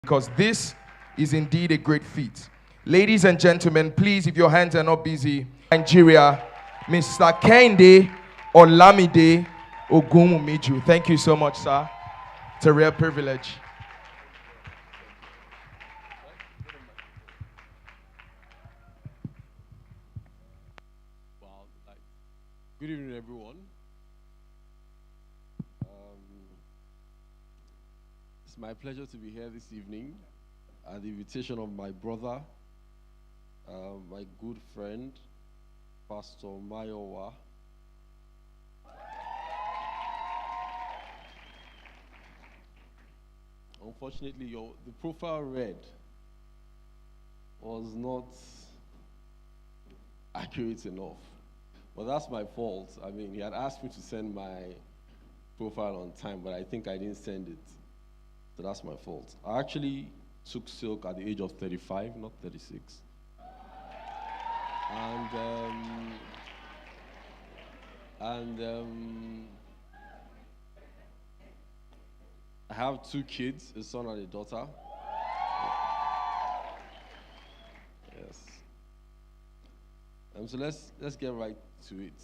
because this is indeed a great feat. Ladies and gentlemen, please, if your hands are not busy, Nigeria, Mr. Kehinde Ogunwumiju. Thank you so much, sir. It's a real privilege. Wow, good evening, everyone. It's my pleasure to be here this evening at the invitation of my brother, my good friend, Pastor Mayowa. Unfortunately, the profile read was not accurate enough. But that's my fault. I mean, he had asked me to send my profile on time, but I think I didn't send it. So that's my fault. I actually took silk at the age of 35, not 36. I have 2 kids, a son and a daughter. Yes. So let's get right to it.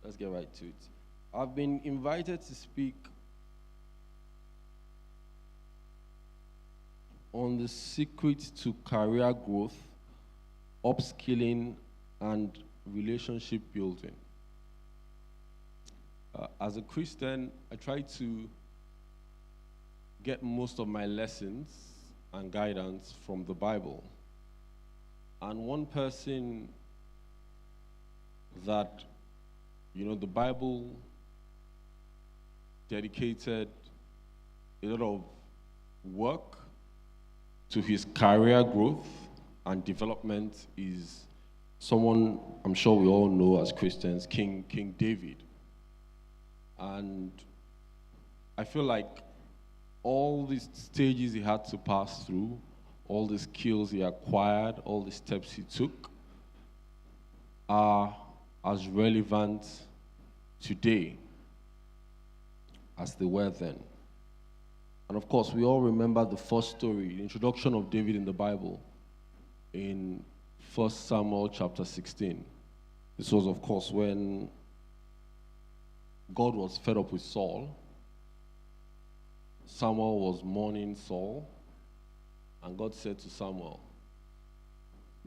Let's get right to it. I've been invited to speak on the secret to career growth, upskilling, and relationship building. As a Christian, I try to get most of my lessons and guidance from the Bible. And one person that, the Bible dedicated a lot of work to his career growth and development is someone I'm sure we all know as Christians, King David. And I feel like all these stages he had to pass through, all the skills he acquired, all the steps he took are as relevant today as they were then. And of course, we all remember the first story, the introduction of David in the Bible in 1 Samuel chapter 16. This was, of course, when God was fed up with Saul. Samuel was mourning Saul, and God said to Samuel,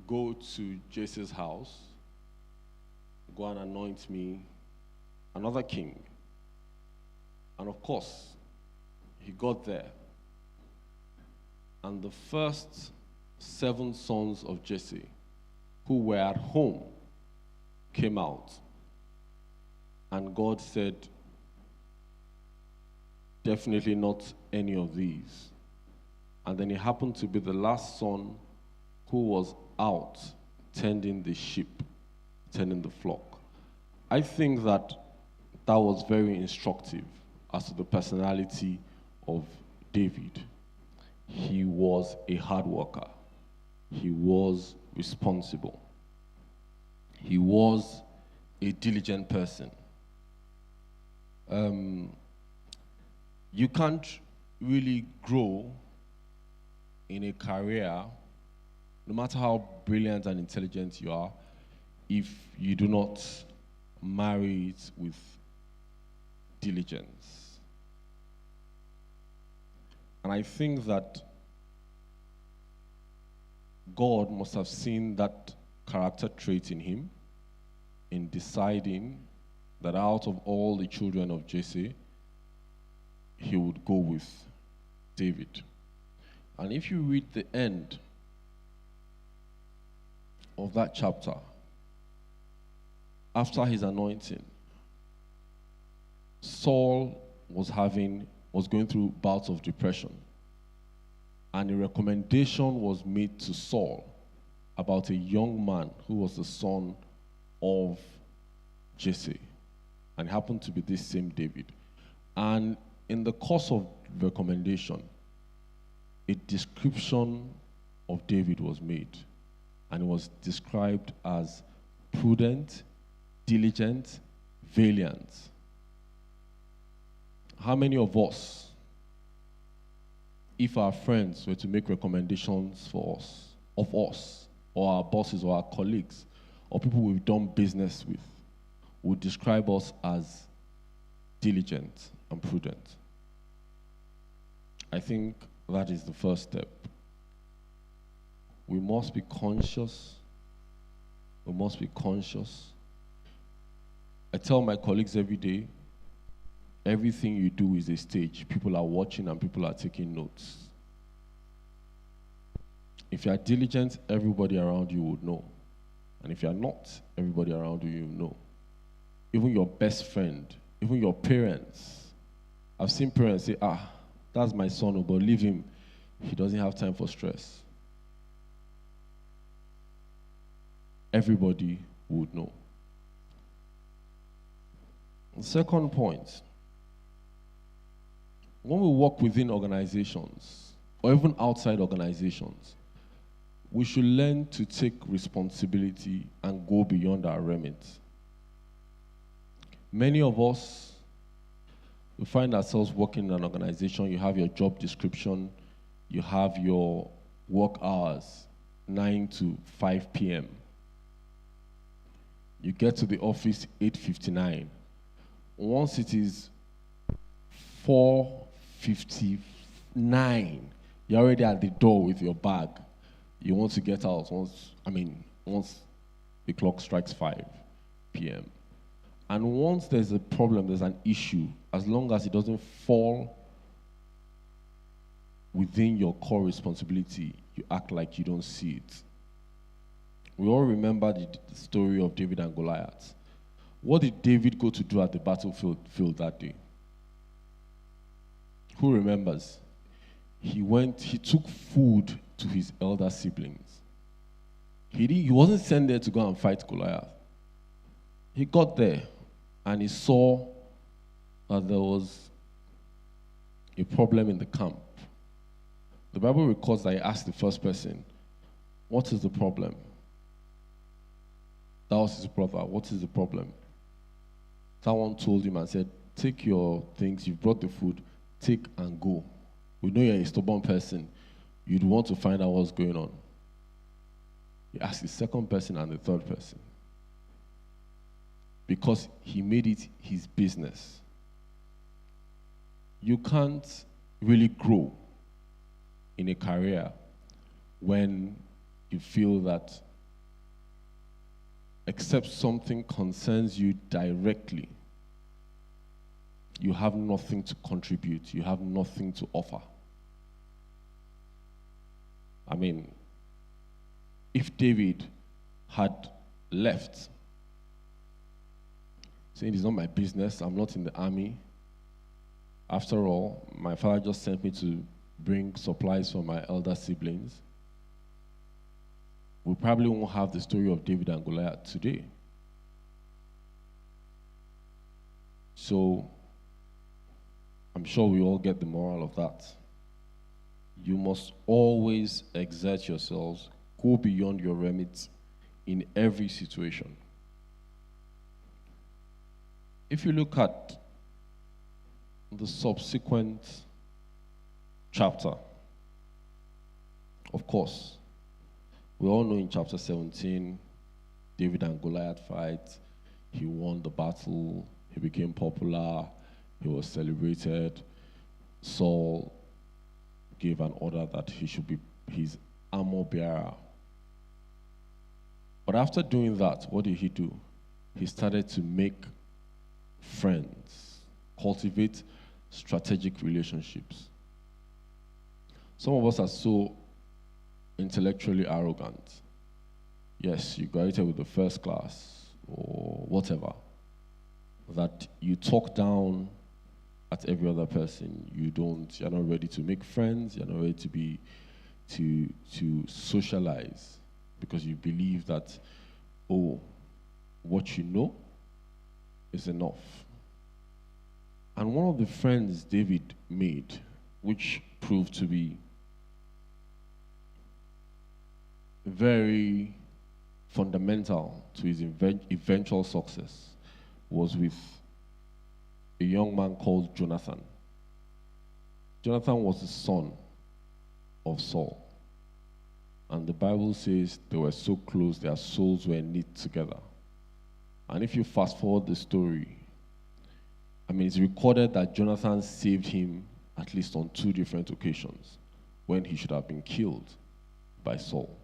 go to Jesse's house, go and anoint me another king. And of course, he got there, and the first 7 sons of Jesse who were at home came out, and God said, definitely not any of these. And then it happened to be the last son who was out tending the sheep, tending the flock. I think that was very instructive as to the personality of David. He was a hard worker. He was responsible. He was a diligent person. You can't really grow in a career, no matter how brilliant and intelligent you are, if you do not marry it with diligence. And I think that God must have seen that character trait in him in deciding that out of all the children of Jesse, he would go with David. And if you read the end of that chapter, after his anointing, Saul was going through bouts of depression. And a recommendation was made to Saul about a young man who was the son of Jesse. And it happened to be this same David. And in the course of recommendation, a description of David was made. And it was described as prudent, diligent, valiant. How many of us if our friends were to make recommendations for us, of us, or our bosses or our colleagues, or people we've done business with, would describe us as diligent and prudent. I think that is the first step. We must be conscious. We must be conscious. I tell my colleagues every day, everything you do is a stage. People are watching and people are taking notes. If you are diligent, everybody around you would know. And if you are not, everybody around you will know. Even your best friend, even your parents. I've seen parents say, that's my son, but leave him. He doesn't have time for stress. Everybody would know. The second point, when we work within organizations, or even outside organizations, we should learn to take responsibility and go beyond our remit. Many of us, we find ourselves working in an organization. You have your job description, you have your work hours, 9 to 5 p.m. You get to the office 8:59. Once it is 4:59, you're already at the door with your bag. You want to get out once the clock strikes 5 p.m. And once there's a problem, there's an issue, as long as it doesn't fall within your core responsibility, you act like you don't see it. We all remember the story of David and Goliath. What did David go to do at the battlefield that day? Who remembers? He took food to his elder siblings. He wasn't sent there to go and fight Goliath. He got there and he saw that there was a problem in the camp. The Bible records that he asked the first person, "What is the problem?" That was his brother. "What is the problem?" Someone told him and said, "Take your things, you've brought the food, take and go. We know you're a stubborn person. You'd want to find out what's going on." He asked the second person and the third person, because he made it his business. You can't really grow in a career when you feel that except something concerns you directly, you have nothing to contribute, you have nothing to offer. I mean, if David had left, saying it's not my business, I'm not in the army, after all, my father just sent me to bring supplies for my elder siblings, we probably won't have the story of David and Goliath today. So, I'm sure we all get the moral of that. You must always exert yourselves, go beyond your remit in every situation. If you look at the subsequent chapter, of course, we all know in chapter 17, David and Goliath fight. He won the battle. He became popular. He was celebrated. Saul gave an order that he should be his armor bearer. But after doing that, what did he do? He started to make friends, cultivate strategic relationships. Some of us are so intellectually arrogant. Yes, you graduated with the first class or whatever, that you talk down at every other person. You're not ready to make friends, you're not ready to socialize, because you believe that, what you know is enough. And one of the friends David made, which proved to be very fundamental to his eventual success, was with a young man called Jonathan. Jonathan was the son of Saul. And the Bible says they were so close, their souls were knit together. And if you fast forward the story, I mean, it's recorded that Jonathan saved him at least on 2 different occasions when he should have been killed by Saul.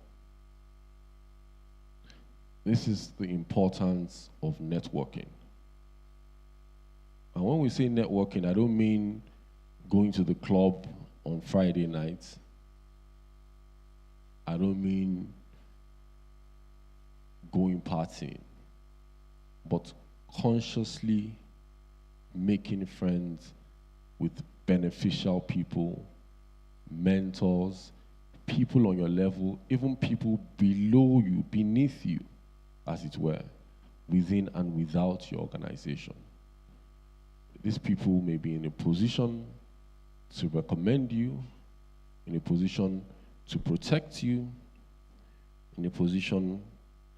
This is the importance of networking. And when we say networking, I don't mean going to the club on Friday nights. I don't mean going partying, but consciously making friends with beneficial people, mentors, people on your level, even people below you, beneath you, as it were, within and without your organization. These people may be in a position to recommend you, in a position to protect you, in a position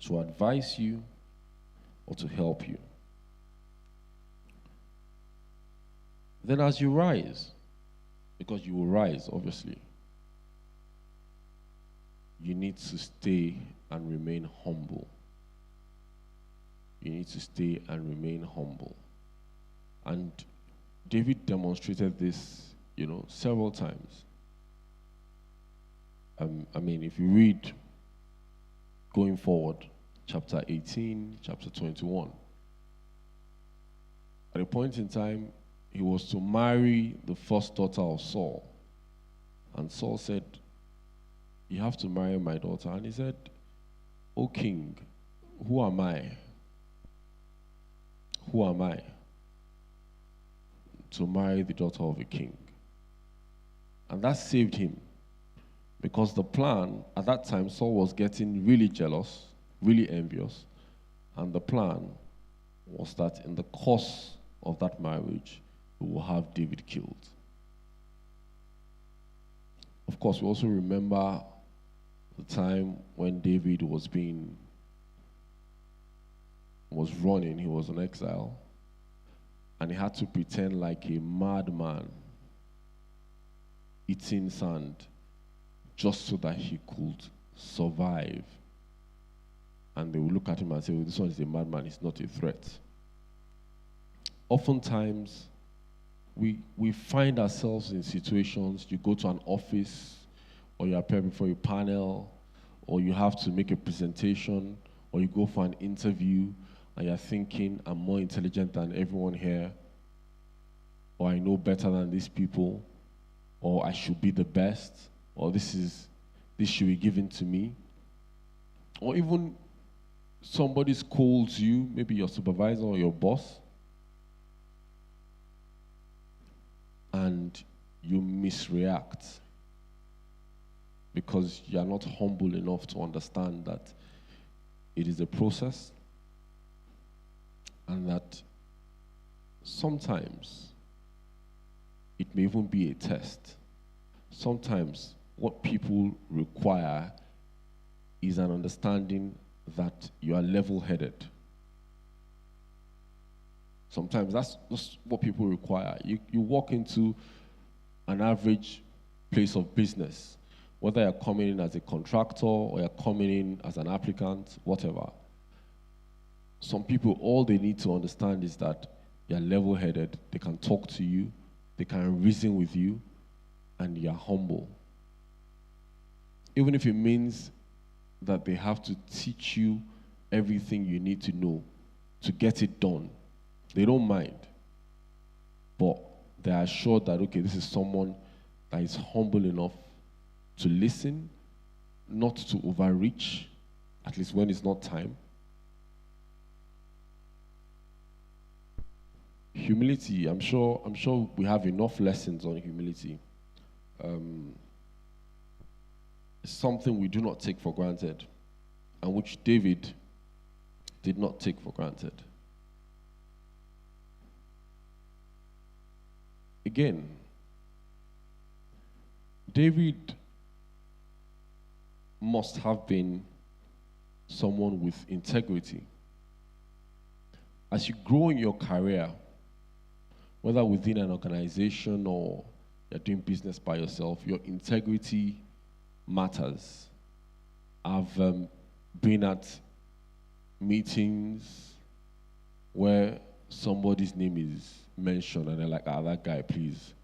to advise you, or to help you. Then as you rise, because you will rise, obviously, you need to stay and remain humble. You need to stay and remain humble. And David demonstrated this, several times. I mean, if you read going forward, chapter 18, chapter 21, at a point in time, he was to marry the first daughter of Saul. And Saul said, "You have to marry my daughter." And he said, "O king, who am I? Who am I to marry the daughter of a king?" And that saved him. Because the plan, at that time, Saul was getting really jealous, really envious. And the plan was that in the course of that marriage, we will have David killed. Of course, we also remember the time when David was running, he was in exile, and he had to pretend like a madman, eating sand, just so that he could survive. And they would look at him and say, "Well, this one is a madman, he's not a threat." Oftentimes, we find ourselves in situations, you go to an office, or you appear before a panel, or you have to make a presentation, or you go for an interview, and you're thinking, "I'm more intelligent than everyone here," or "I know better than these people," or "I should be the best," or this should be given to me. Or even somebody scolds you, maybe your supervisor or your boss, and you misreact because you are not humble enough to understand that it is a process, and that sometimes it may even be a test. Sometimes what people require is an understanding that you are level-headed. Sometimes that's what people require. You walk into an average place of business, whether you're coming in as a contractor or you're coming in as an applicant, whatever. Some people, all they need to understand is that you're level-headed, they can talk to you, they can reason with you, and you're humble. Even if it means that they have to teach you everything you need to know to get it done, they don't mind. But they are sure that, okay, this is someone that is humble enough to listen, not to overreach, at least when it's not time. Humility, I'm sure we have enough lessons on humility. It's something we do not take for granted, and which David did not take for granted. Again, David must have been someone with integrity. As you grow in your career, whether within an organization or you're doing business by yourself, your integrity matters. I've been at meetings where somebody's name is mentioned and they're like, that guy, please,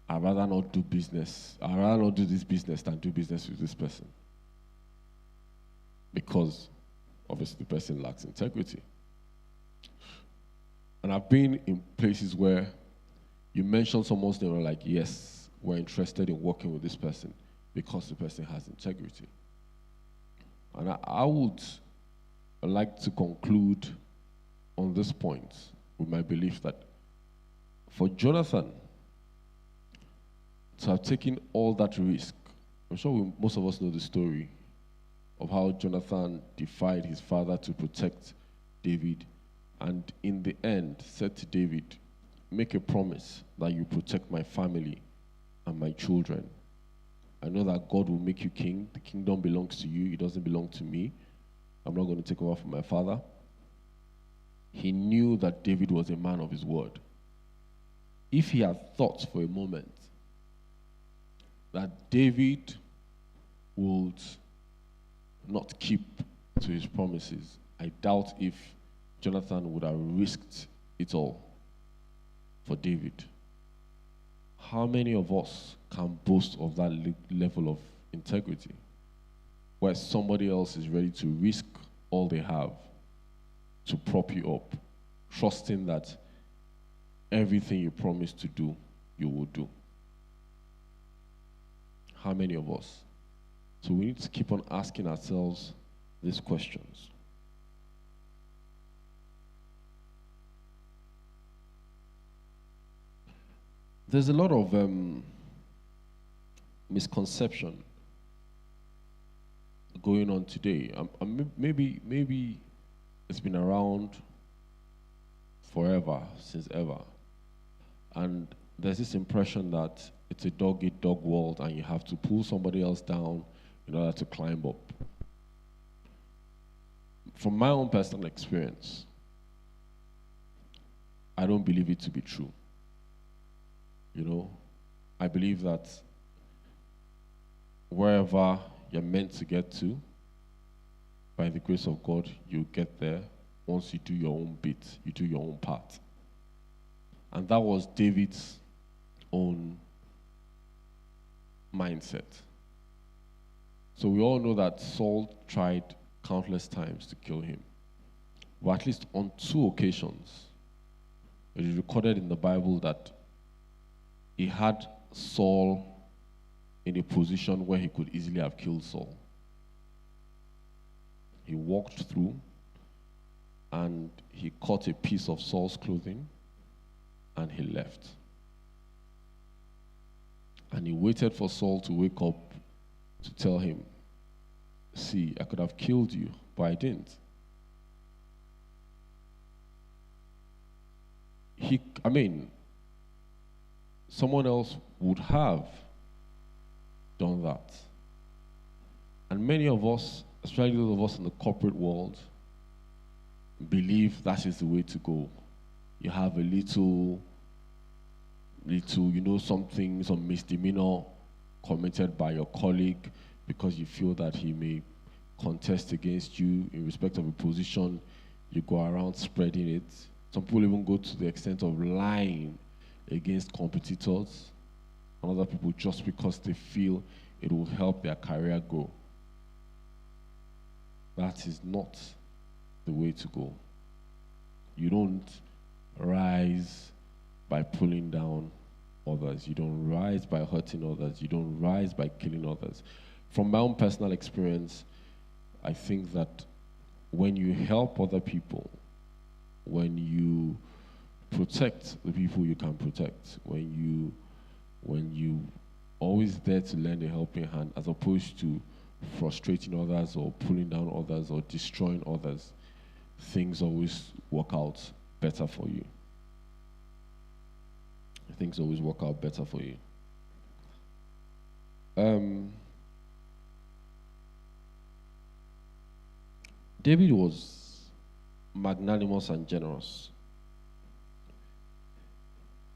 I'd rather not do business. I'd rather not do this business than do business with this person. Because obviously the person lacks integrity. And I've been in places where you mention someone's name and like, yes, we're interested in working with this person because the person has integrity. And I would like to conclude on this point with my belief that for Jonathan to have taken all that risk, I'm sure most of us know the story of how Jonathan defied his father to protect David, and in the end said to David, make a promise that you protect my family and my children. I know that God will make you king. The kingdom belongs to you. It doesn't belong to me. I'm not going to take over from my father. He knew that David was a man of his word. If he had thought for a moment that David would not keep to his promises, I doubt if Jonathan would have risked it all for David. How many of us can boast of that level of integrity where somebody else is ready to risk all they have to prop you up, trusting that everything you promise to do, you will do? How many of us? So we need to keep on asking ourselves these questions. There's a lot of misconception going on today. Maybe it's been around forever, since ever. And there's this impression that it's a dog-eat-dog world and you have to pull somebody else down in order to climb up. From my own personal experience, I don't believe it to be true. You know, I believe that wherever you're meant to get to, by the grace of God, you get there once you do your own bit, you do your own part. And that was David's own mindset. So we all know that Saul tried countless times to kill him. But at least on 2 occasions, it is recorded in the Bible that he had Saul in a position where he could easily have killed Saul. He walked through and he caught a piece of Saul's clothing and he left. And he waited for Saul to wake up to tell him, see, I could have killed you, but I didn't. Someone else would have done that. And many of us, especially those of us in the corporate world, believe that is the way to go. You have a little, some misdemeanor committed by your colleague because you feel that he may contest against you in respect of a position, you go around spreading it. Some people even go to the extent of lying against competitors and other people just because they feel it will help their career grow. That is not the way to go. You don't rise by pulling down others. You don't rise by hurting others. You don't rise by killing others. From my own personal experience, I think that when you help other people, when you protect the people you can protect, when you always there to lend a helping hand as opposed to frustrating others or pulling down others or destroying others, things always work out better for you. Things always work out better for you. David was magnanimous and generous.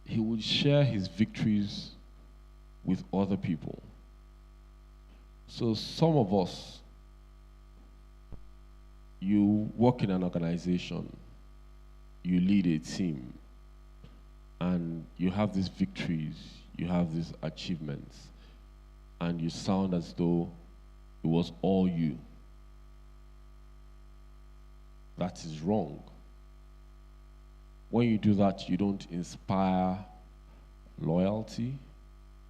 He would share his victories with other people. So some of us, you work in an organization, you lead a team, and you have these victories, you have these achievements, and you sound as though it was all you. That is wrong. When you do that, you don't inspire loyalty,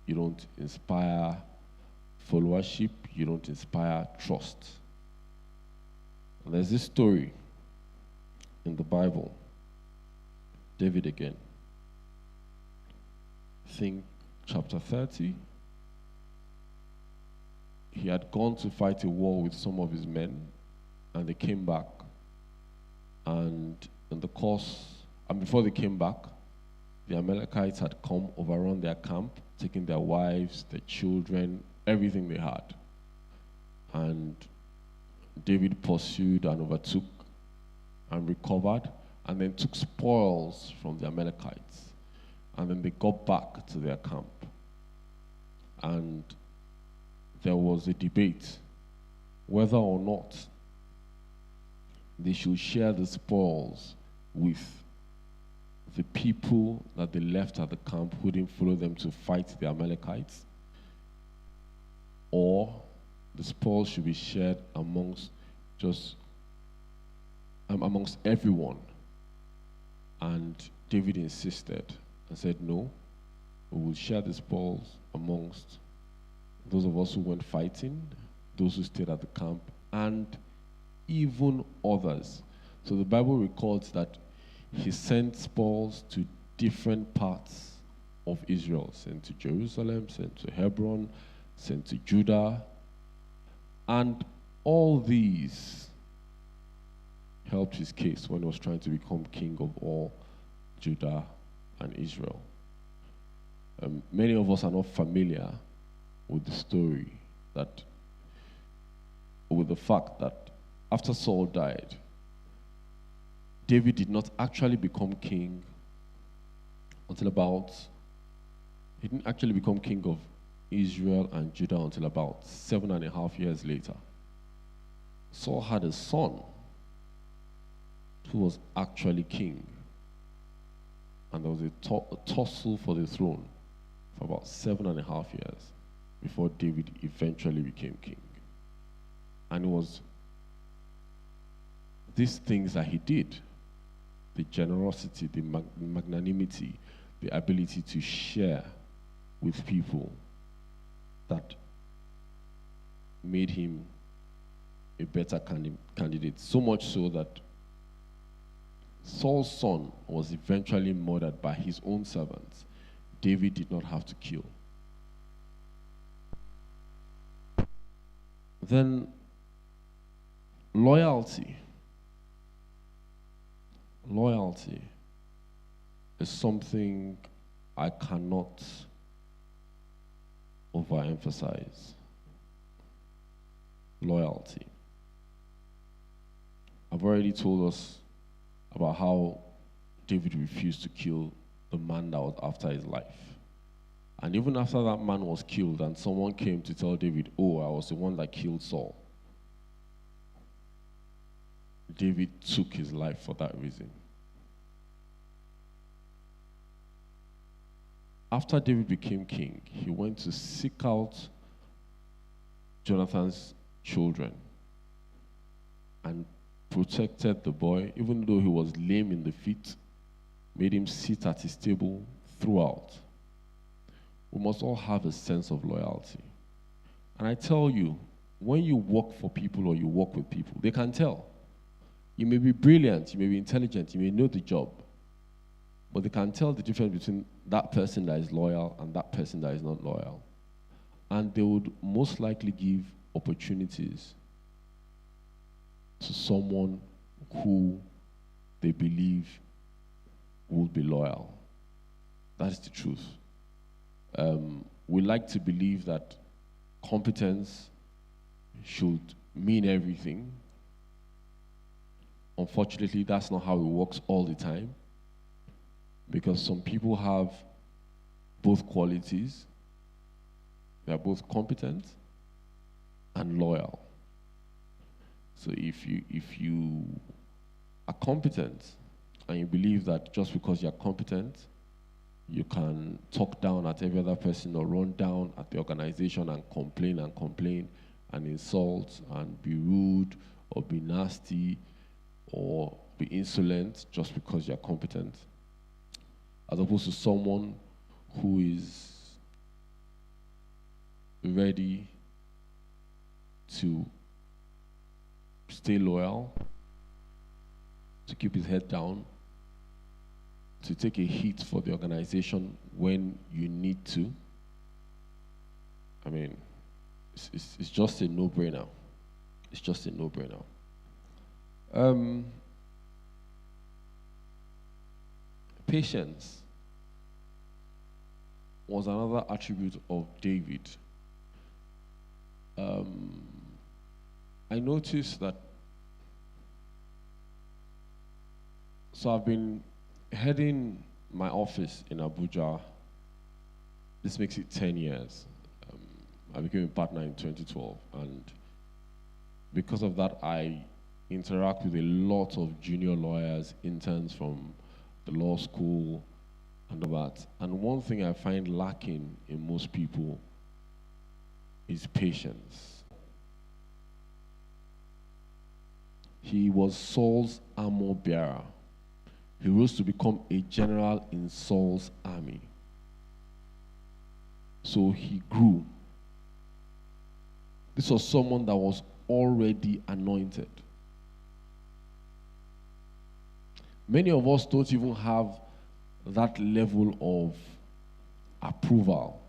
you don't inspire followership, you don't inspire trust. And there's this story in the Bible, David again. I think chapter 30. He had gone to fight a war with some of his men, and they came back. And in the course, and before they came back, the Amalekites had come, overrun their camp, taking their wives, their children, everything they had. And David pursued and overtook and recovered, and then took spoils from the Amalekites. And then they got back to their camp. And there was a debate whether or not they should share the spoils with the people that they left at the camp who didn't follow them to fight the Amalekites, or the spoils should be shared amongst everyone. And David insisted and said, no, we will share the spoils amongst those of us who went fighting, those who stayed at the camp, and even others. So the Bible records that he sent spoils to different parts of Israel, sent to Jerusalem, sent to Hebron, sent to Judah, and all these helped his case when he was trying to become king of all Judah and Israel. Many of us are not familiar with the story, with the fact that after Saul died, David did not actually become king he didn't actually become king of Israel and Judah until about 7.5 years later. Saul had a son who was actually king. And there was a tussle for the throne for about 7.5 years before David eventually became king. And it was these things that he did, the generosity, the magnanimity, the ability to share with people, that made him a better candidate. So much so that Saul's son was eventually murdered by his own servants. David did not have to kill. Then loyalty. Loyalty is something I cannot overemphasize. Loyalty. I've already told us about how David refused to kill the man that was after his life. And even after that man was killed and someone came to tell David, oh, I was the one that killed Saul, David took his life for that reason. After David became king, he went to seek out Jonathan's children and protected the boy, even though he was lame in the feet, made him sit at his table throughout. We must all have a sense of loyalty. And I tell you, when you work for people or you work with people, they can tell. You may be brilliant, you may be intelligent, you may know the job, but they can tell the difference between that person that is loyal and that person that is not loyal. And they would most likely give opportunities to someone who they believe will be loyal. That's the truth. We like to believe that competence should mean everything. Unfortunately, that's not how it works all the time, because some people have both qualities. They are both competent, and loyal. So if you are competent and you believe that just because you're competent, you can talk down at every other person or run down at the organization and complain and insult and be rude or be nasty or be insolent just because you're competent, as opposed to someone who is ready to stay loyal, to keep his head down, to take a hit for the organization when you need to. I mean, it's just a no-brainer. It's just a no-brainer. Patience was another attribute of David. I noticed that, so I've been heading my office in Abuja. This makes it 10 years. I became a partner in 2012, and because of that, I interact with a lot of junior lawyers, interns from the law school, and all that. And one thing I find lacking in most people is patience. He was Saul's armor bearer. He rose to become a general in Saul's army. So he grew. This was someone that was already anointed. Many of us don't even have that level of approval,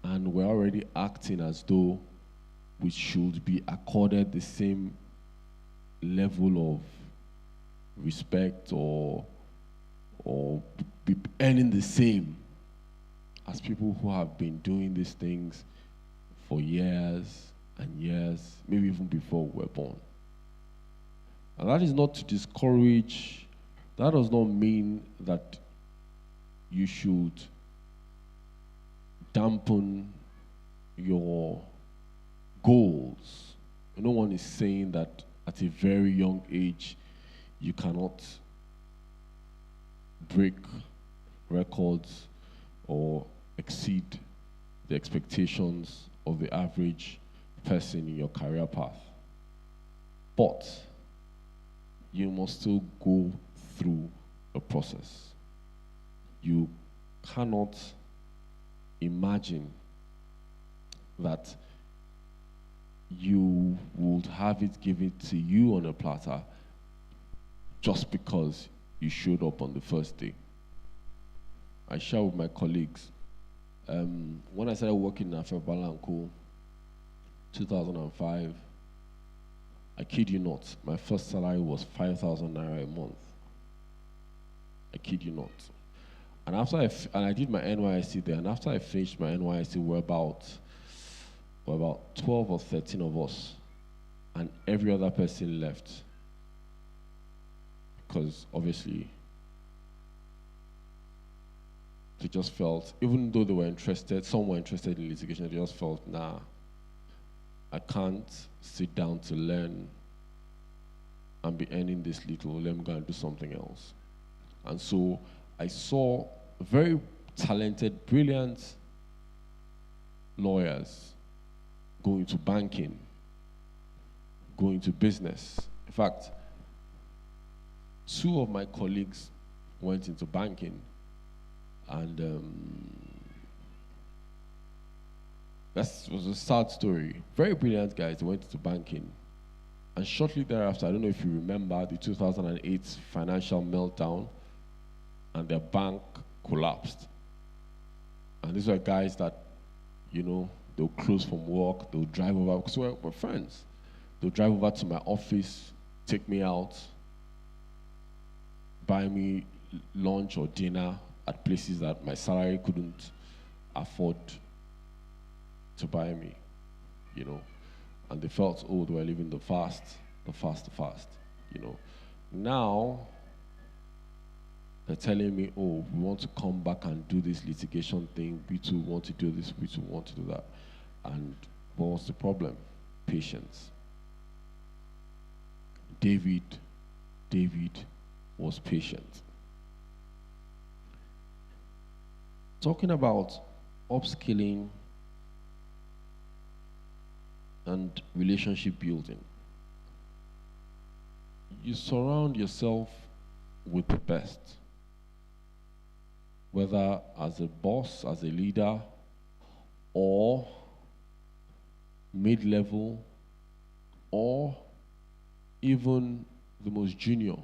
and we're already acting as though we should be accorded the same level of respect or be earning the same as people who have been doing these things for years and years, maybe even before we were born. And that is not to discourage, that does not mean that you should dampen your goals. No one is saying that at a very young age you cannot break records or exceed the expectations of the average person in your career path. But you must still go through a process. You cannot imagine that you would have it given to you on a platter just because you showed up on the first day. I share with my colleagues, when I started working at Badejo 2005, I kid you not, my first salary was 5,000 naira a month. I kid you not. And after I did my NYSC there, and after I finished my NYSC, we're about 12 or 13 of us, and every other person left. Because obviously, they just felt, even though they were interested, some were interested in litigation, they just felt, nah, I can't sit down to learn and be earning this little, let me go and do something else. And so I saw very talented, brilliant lawyers go into banking, go into business. In fact, 2 of my colleagues went into banking, and that was a sad story. Very brilliant guys, they went into banking. And shortly thereafter, I don't know if you remember the 2008 financial meltdown, and their bank collapsed. And these were guys that, you know, they'll close from work, they'll drive over, because we're friends. They'll drive over to my office, take me out, buy me lunch or dinner at places that my salary couldn't afford to buy me, you know. And they felt, oh, they were living the fast, you know. Now, they're telling me, oh, we want to come back and do this litigation thing, we too want to do this, we too want to do that. And But what's the problem? Patience. David was patient. Talking about upskilling and relationship building, you surround yourself with the best, whether as a boss, as a leader, or mid-level, or even the most junior.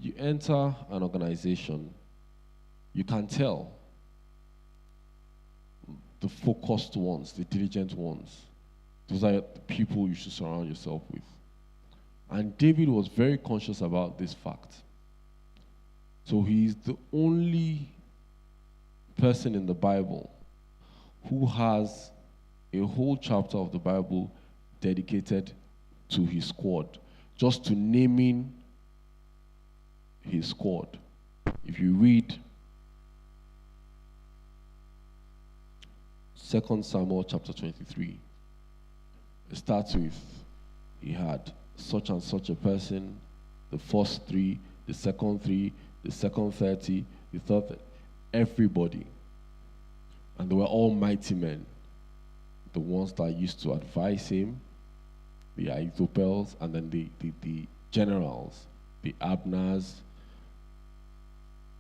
You enter an organization, you can tell the focused ones, the diligent ones. Those are the people you should surround yourself with. And David was very conscious about this fact. So he's the only person in the Bible who has a whole chapter of the Bible dedicated to his squad, just to naming his squad. If you read 2 Samuel chapter 23, it starts with, he had such and such a person, the first 3, the second 3, the second 30, the third, everybody. And they were all mighty men. The ones that used to advise him, the Ahithophels, and then the generals, the Abners,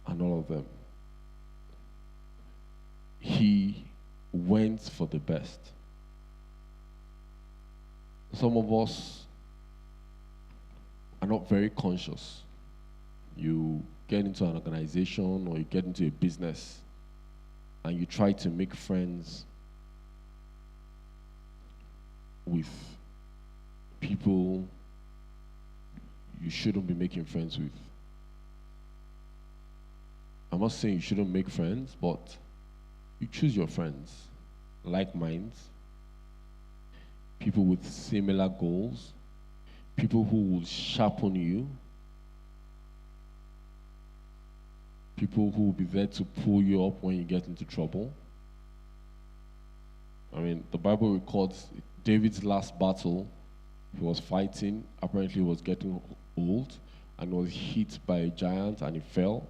and all of them. He went for the best. Some of us are not very conscious. You get into an organization or you get into a business and you try to make friends with people you shouldn't be making friends with. I'm not saying you shouldn't make friends, but you choose your friends, like minds, people with similar goals, people who will sharpen you, people who will be there to pull you up when you get into trouble. I mean, the Bible records David's last battle. He was fighting, apparently he was getting old, and was hit by a giant and he fell.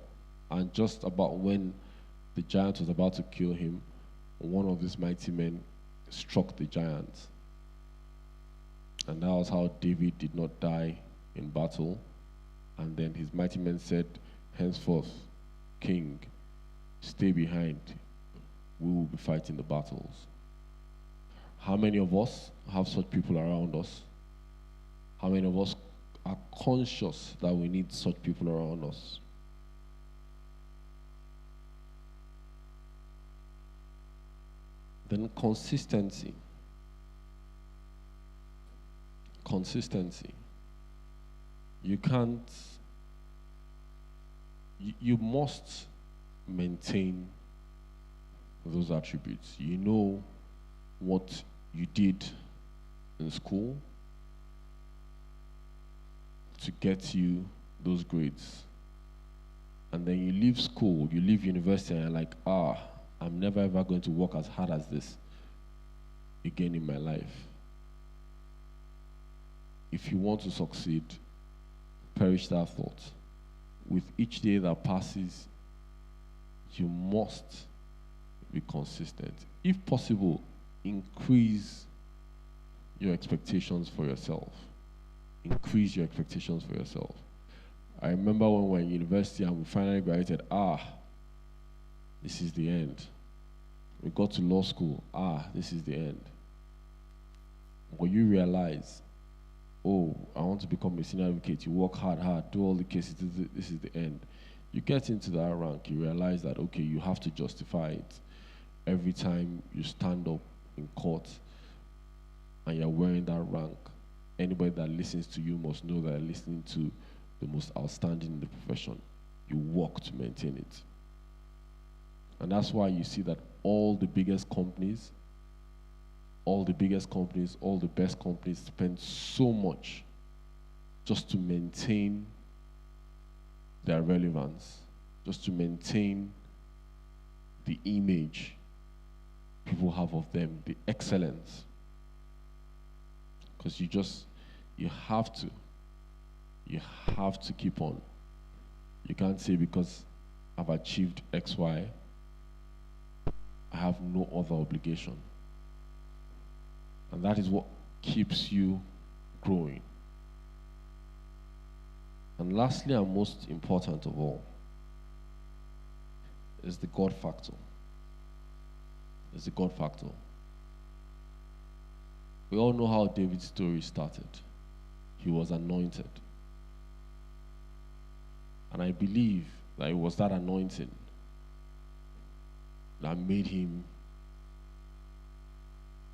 And just about when the giant was about to kill him, one of these mighty men struck the giant. And that was how David did not die in battle. And then his mighty men said, henceforth, King, stay behind. We will be fighting the battles. How many of us have such people around us? How many of us are conscious that we need such people around us? Then consistency. Consistency. You can't, you must maintain those attributes. You know what you did in school to get you those grades. And then you leave school, you leave university, and you're like, I'm never ever going to work as hard as this again in my life. If you want to succeed, perish that thought. With each day that passes, you must be consistent. If possible, increase your expectations for yourself. Increase your expectations for yourself. I remember when we were in university and we finally graduated, this is the end. We got to law school, this is the end. When you realize, I want to become a senior advocate, you work hard, do all the cases, this is the end. You get into that rank, you realize that, okay, you have to justify it. Every time you stand up in court and you're wearing that rank, anybody that listens to you must know that they're listening to the most outstanding in the profession. You work to maintain it. And that's why you see that all the biggest companies, all the best companies spend so much just to maintain their relevance, just to maintain the image people have of them, the excellence Because you have to keep on. You can't say because I've achieved X, Y, I have no other obligation. And that is what keeps you growing. And lastly, and most important of all, is the God factor. It's the God factor. We all know how David's story started. He was anointed. And I believe that it was that anointing that made him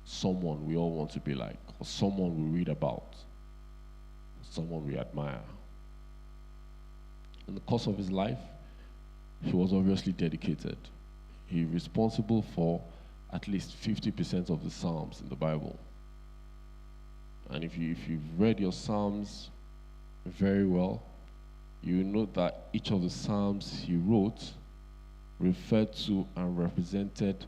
someone we all want to be like, or someone we read about, someone we admire. In the course of his life, he was obviously dedicated. He was responsible for at least 50% of the Psalms in the Bible. And if you've read your Psalms very well, you know that each of the Psalms he wrote referred to and represented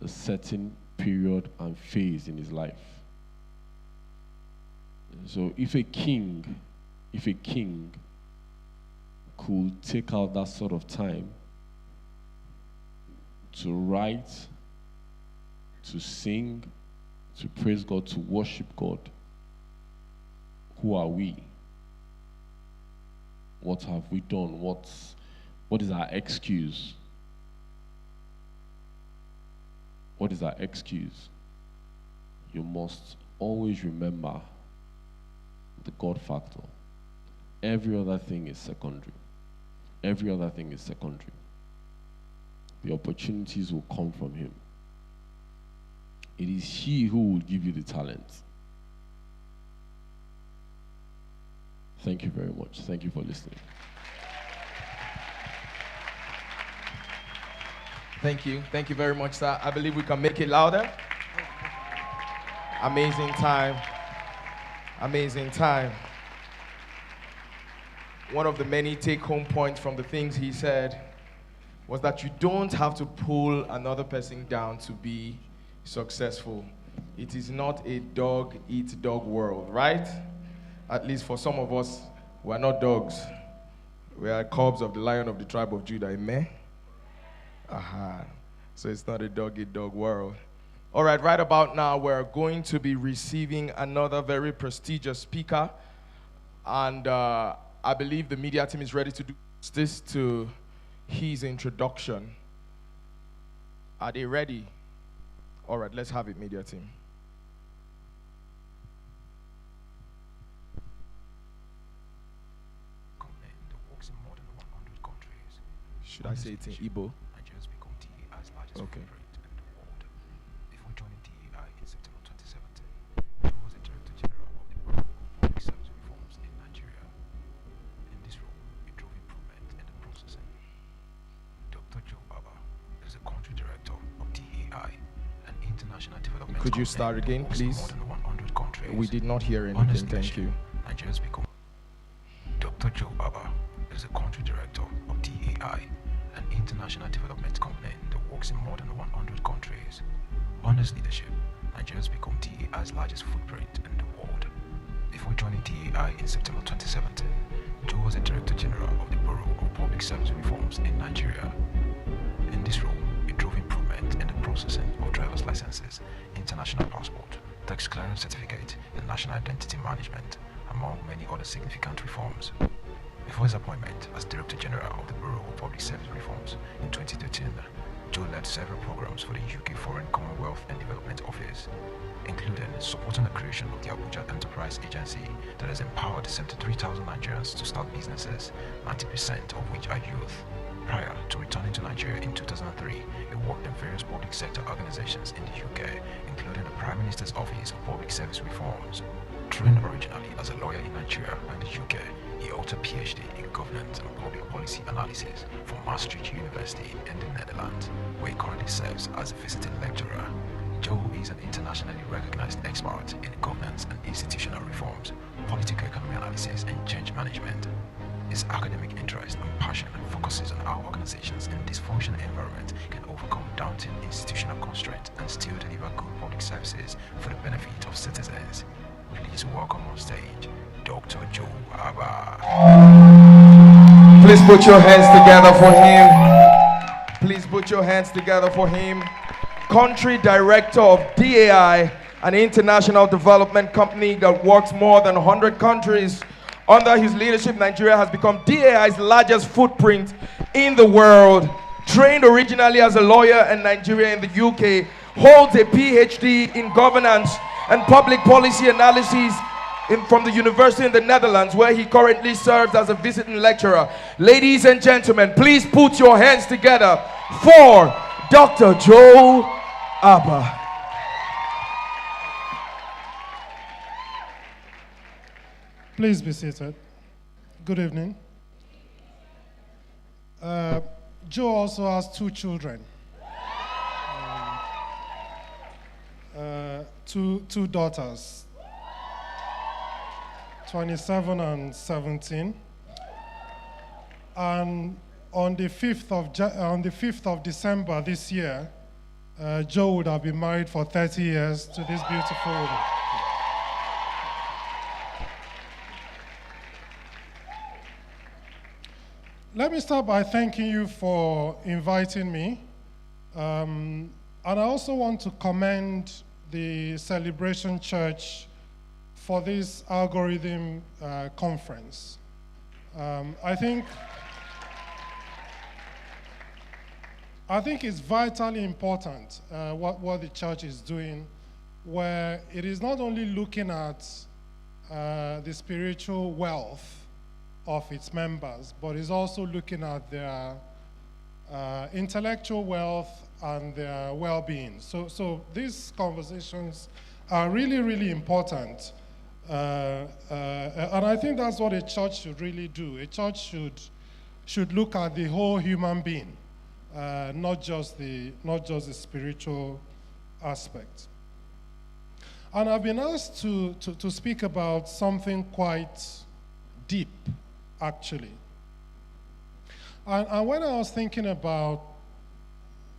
a certain period and phase in his life. So if a king could take out that sort of time to write, to sing, to praise God, to worship God, who are we? What have we done? What is our excuse? What is our excuse? You must always remember the God factor. Every other thing is secondary. Every other thing is secondary. The opportunities will come from him. It is he who will give you the talent. Thank you very much. Thank you for listening. Thank you. Thank you very much, sir. I believe we can make it louder. Amazing time. Amazing time. One of the many take-home points from the things he said was that you don't have to pull another person down to be successful. It is not a dog-eat-dog world, right? At least for some of us, we are not dogs. We are cubs of the Lion of the tribe of Judah, amen? Aha. So it's not a dog-eat-dog world. All right, right about now, we're going to be receiving another very prestigious speaker. And I believe the media team is ready to do this to his introduction. Are they ready? All right, let's have it, media team. Should I say it in Igbo? Okay. Before joining DEI in September 2017, he was the Director General of the Bureau of Public Service Reforms in Nigeria. In this role, he drove improvement in the processing. Dr. Joe Abah is the Country Director of DEI, an international development. Could you start again, please? More than 100 countries. We did not hear anything. Thank you. Nigeria's become. Dr. Joe Abah is the Country Director of DEI, an international development company that works in more than 100 countries. Under his leadership, Nigeria has become DEI's largest footprint in the world. Before joining DEI in September 2017, Joe was the Director General of the Bureau of Public Service Reforms in Nigeria. In this role, he drove improvement in the processing of driver's licenses, international passport, tax clearance certificate, and national identity management, among many other significant reforms. Before his appointment as Director General of the Bureau of Public Service Reforms in 2013, Joe led several programs for the UK Foreign Commonwealth and Development Office, including supporting the creation of the Abuja Enterprise Agency that has empowered 73,000 Nigerians to start businesses, 90% of which are youth. Prior to returning to Nigeria in 2003, he worked in various public sector organizations in the UK, including the Prime Minister's Office of Public Service Reforms. Trained originally as a lawyer in Nigeria and the UK, he holds a PhD in governance and public policy analysis from Maastricht University in the Netherlands, where he currently serves as a visiting lecturer. Joe is an internationally recognized expert in governance and institutional reforms, political economy analysis, and change management. His academic interest and passion focuses on how organizations in a dysfunctional environment can overcome daunting institutional constraints and still deliver good public services for the benefit of citizens. Please to welcome on stage Dr. Joe Abah. Please put your hands together for him. Please put your hands together for him. Country Director of DAI, an international development company that works more than 100 countries. Under his leadership, Nigeria has become DAI's largest footprint in the world. Trained originally as a lawyer in Nigeria and the UK, holds a PhD in governance and public policy analysis from the university in the Netherlands, where he currently serves as a visiting lecturer. Ladies and gentlemen, please put your hands together for Dr. Joe Abah. Please be seated. Good evening. Joe also has 2 children. Two daughters, 27 and 17. And on the 5th of December this year, Joe would have been married for 30 years to this beautiful woman. Let me start by thanking you for inviting me. And I also want to commend the Celebration Church for this algorithm conference. I think it's vitally important what the church is doing, where it is not only looking at the spiritual wealth of its members, but is also looking at their intellectual wealth and their well-being. So these conversations are really, really important. And I think that's what a church should really do. A church should look at the whole human being, not just the spiritual aspect. And I've been asked to speak about something quite deep, actually. And when I was thinking about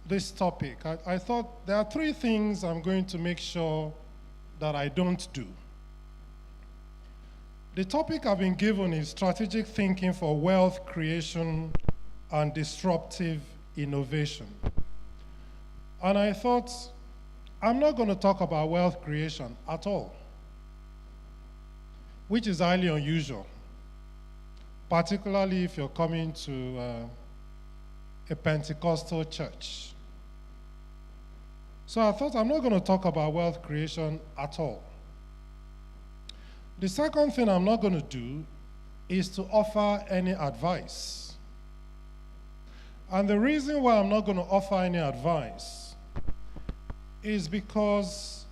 this topic, I thought there are 3 things I'm going to make sure that I don't do. The topic I've been given is strategic thinking for wealth creation and disruptive innovation. And I thought, I'm not going to talk about wealth creation at all, which is highly unusual, particularly if you're coming to a Pentecostal church. So I thought I'm not going to talk about wealth creation at all. The second thing I'm not going to do is to offer any advice. And the reason why I'm not going to offer any advice is because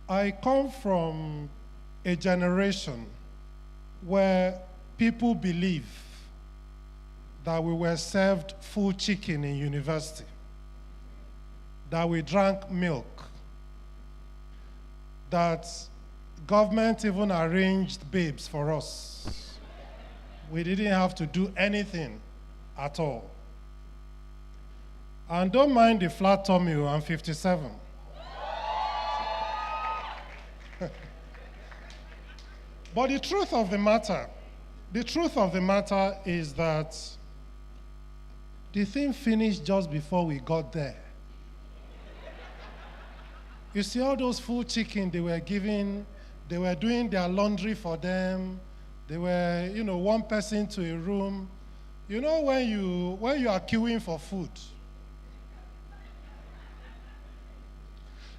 I come from a generation where people believe that we were served full chicken in university, that we drank milk, that government even arranged babes for us. We didn't have to do anything at all. And don't mind the flat tummy, I'm 57. But the truth of the matter is that the thing finished just before we got there. You see all those full chicken they were giving, they were doing their laundry for them, they were, one person to a room. You know when you are queuing for food,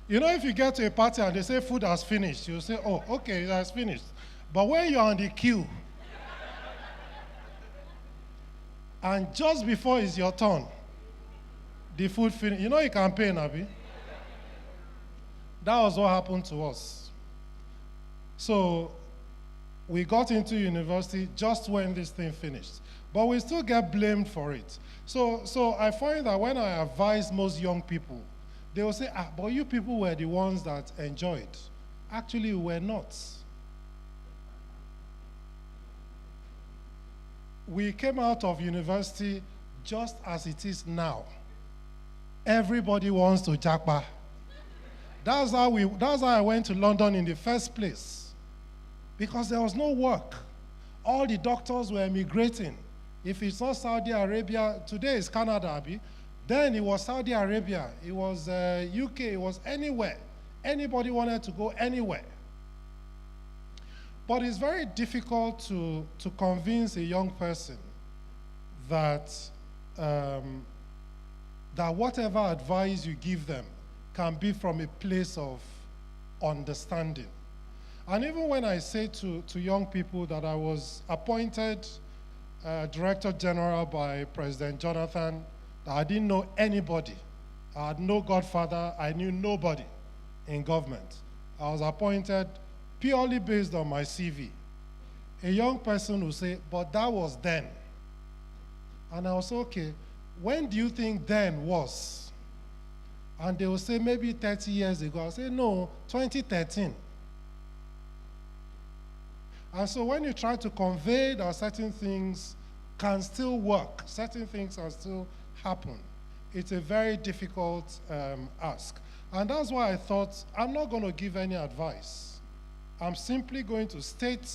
if you get to a party and they say food has finished, you say, oh, okay, it has finished. But when you're on the queue, and just before it's your turn, the food finished. You can pay, Nabi. That was what happened to us. So we got into university just when this thing finished. But we still get blamed for it. So I find that when I advise most young people, they will say, but you people were the ones that enjoyed. Actually, we were not. We came out of university just as it is now. Everybody wants to japa. That's how I went to London in the first place, because there was no work. All the doctors were emigrating. If it's not Saudi Arabia, today it's Canada, Abi. Then it was Saudi Arabia, it was UK, it was anywhere. Anybody wanted to go anywhere. But it's very difficult to convince a young person that, that whatever advice you give them can be from a place of understanding. And even when I say to young people that I was appointed Director General by President Jonathan, that I didn't know anybody. I had no godfather, I knew nobody in government. I was appointed purely based on my CV. A young person will say, but that was then. And I will say, okay, when do you think then was? And they will say, maybe 30 years ago. I'll say, no, 2013. And so when you try to convey that certain things can still work, certain things can still happen, it's a very difficult ask. And that's why I thought, I'm not going to give any advice. I'm simply going to state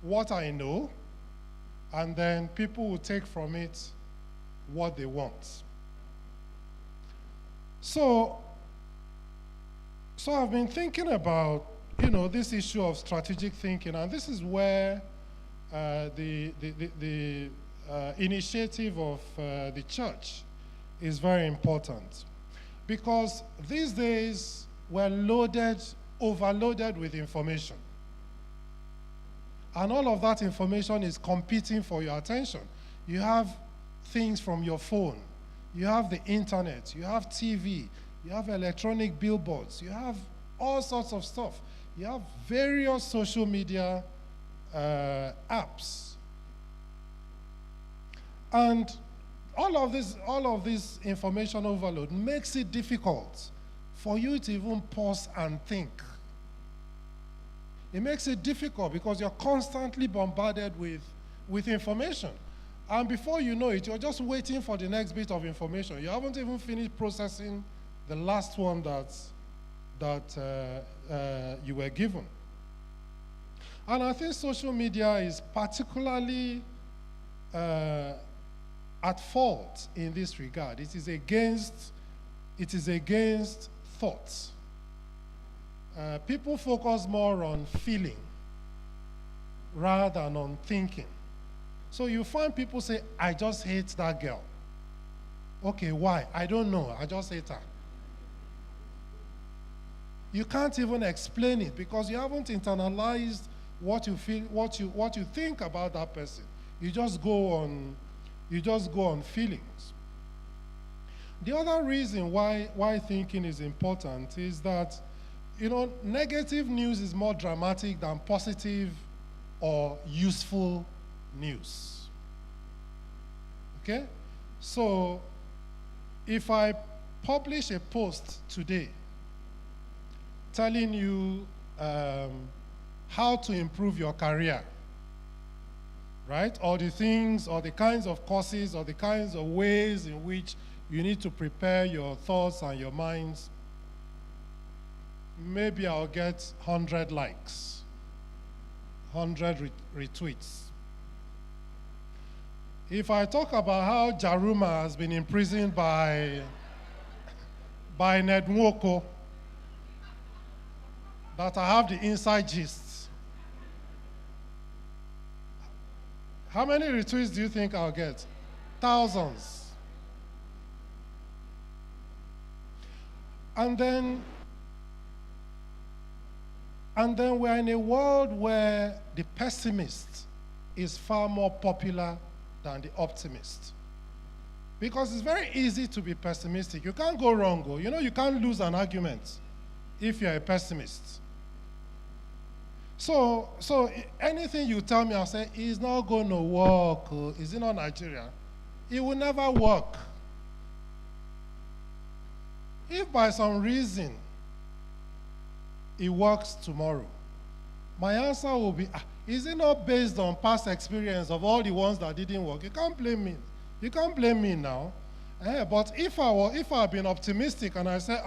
what I know, and then people will take from it what they want. So I've been thinking about, this issue of strategic thinking, and this is where the initiative of the church is very important. Because these days we're overloaded with information. And all of that information is competing for your attention. You have things from your phone, you have the internet, you have TV, you have electronic billboards, you have all sorts of stuff. You have various social media apps. And all of this information overload makes it difficult for you to even pause and think. It makes it difficult because you're constantly bombarded with information. And before you know it, you're just waiting for the next bit of information. You haven't even finished processing the last one that you were given. And I think social media is particularly at fault in this regard. It is against thought. People focus more on feeling rather than on thinking. So you find people say, I just hate that girl. Okay, why? I don't know, I just hate her. You can't even explain it because you haven't internalized what you feel, what you think about that person. You just go on feelings. The other reason why thinking is important is that, negative news is more dramatic than positive or useful news. Okay? So, if I publish a post today telling you how to improve your career, right? Or the things, or the kinds of courses, or the kinds of ways in which you need to prepare your thoughts and your minds, maybe I'll get 100 likes, 100 retweets. If I talk about how Jaruma has been imprisoned by Nedwoko, that I have the inside gist, how many retweets do you think I'll get? Thousands. And then we're in a world where the pessimist is far more popular than the optimist. Because it's very easy to be pessimistic. You can't go wrong. You can't lose an argument if you're a pessimist. So anything you tell me, I'll say, it's not going to work. Is it not Nigeria? It will never work. If by some reason it works tomorrow, my answer will be, is it not based on past experience of all the ones that didn't work? You can't blame me. You can't blame me now. But if I had been optimistic and I said,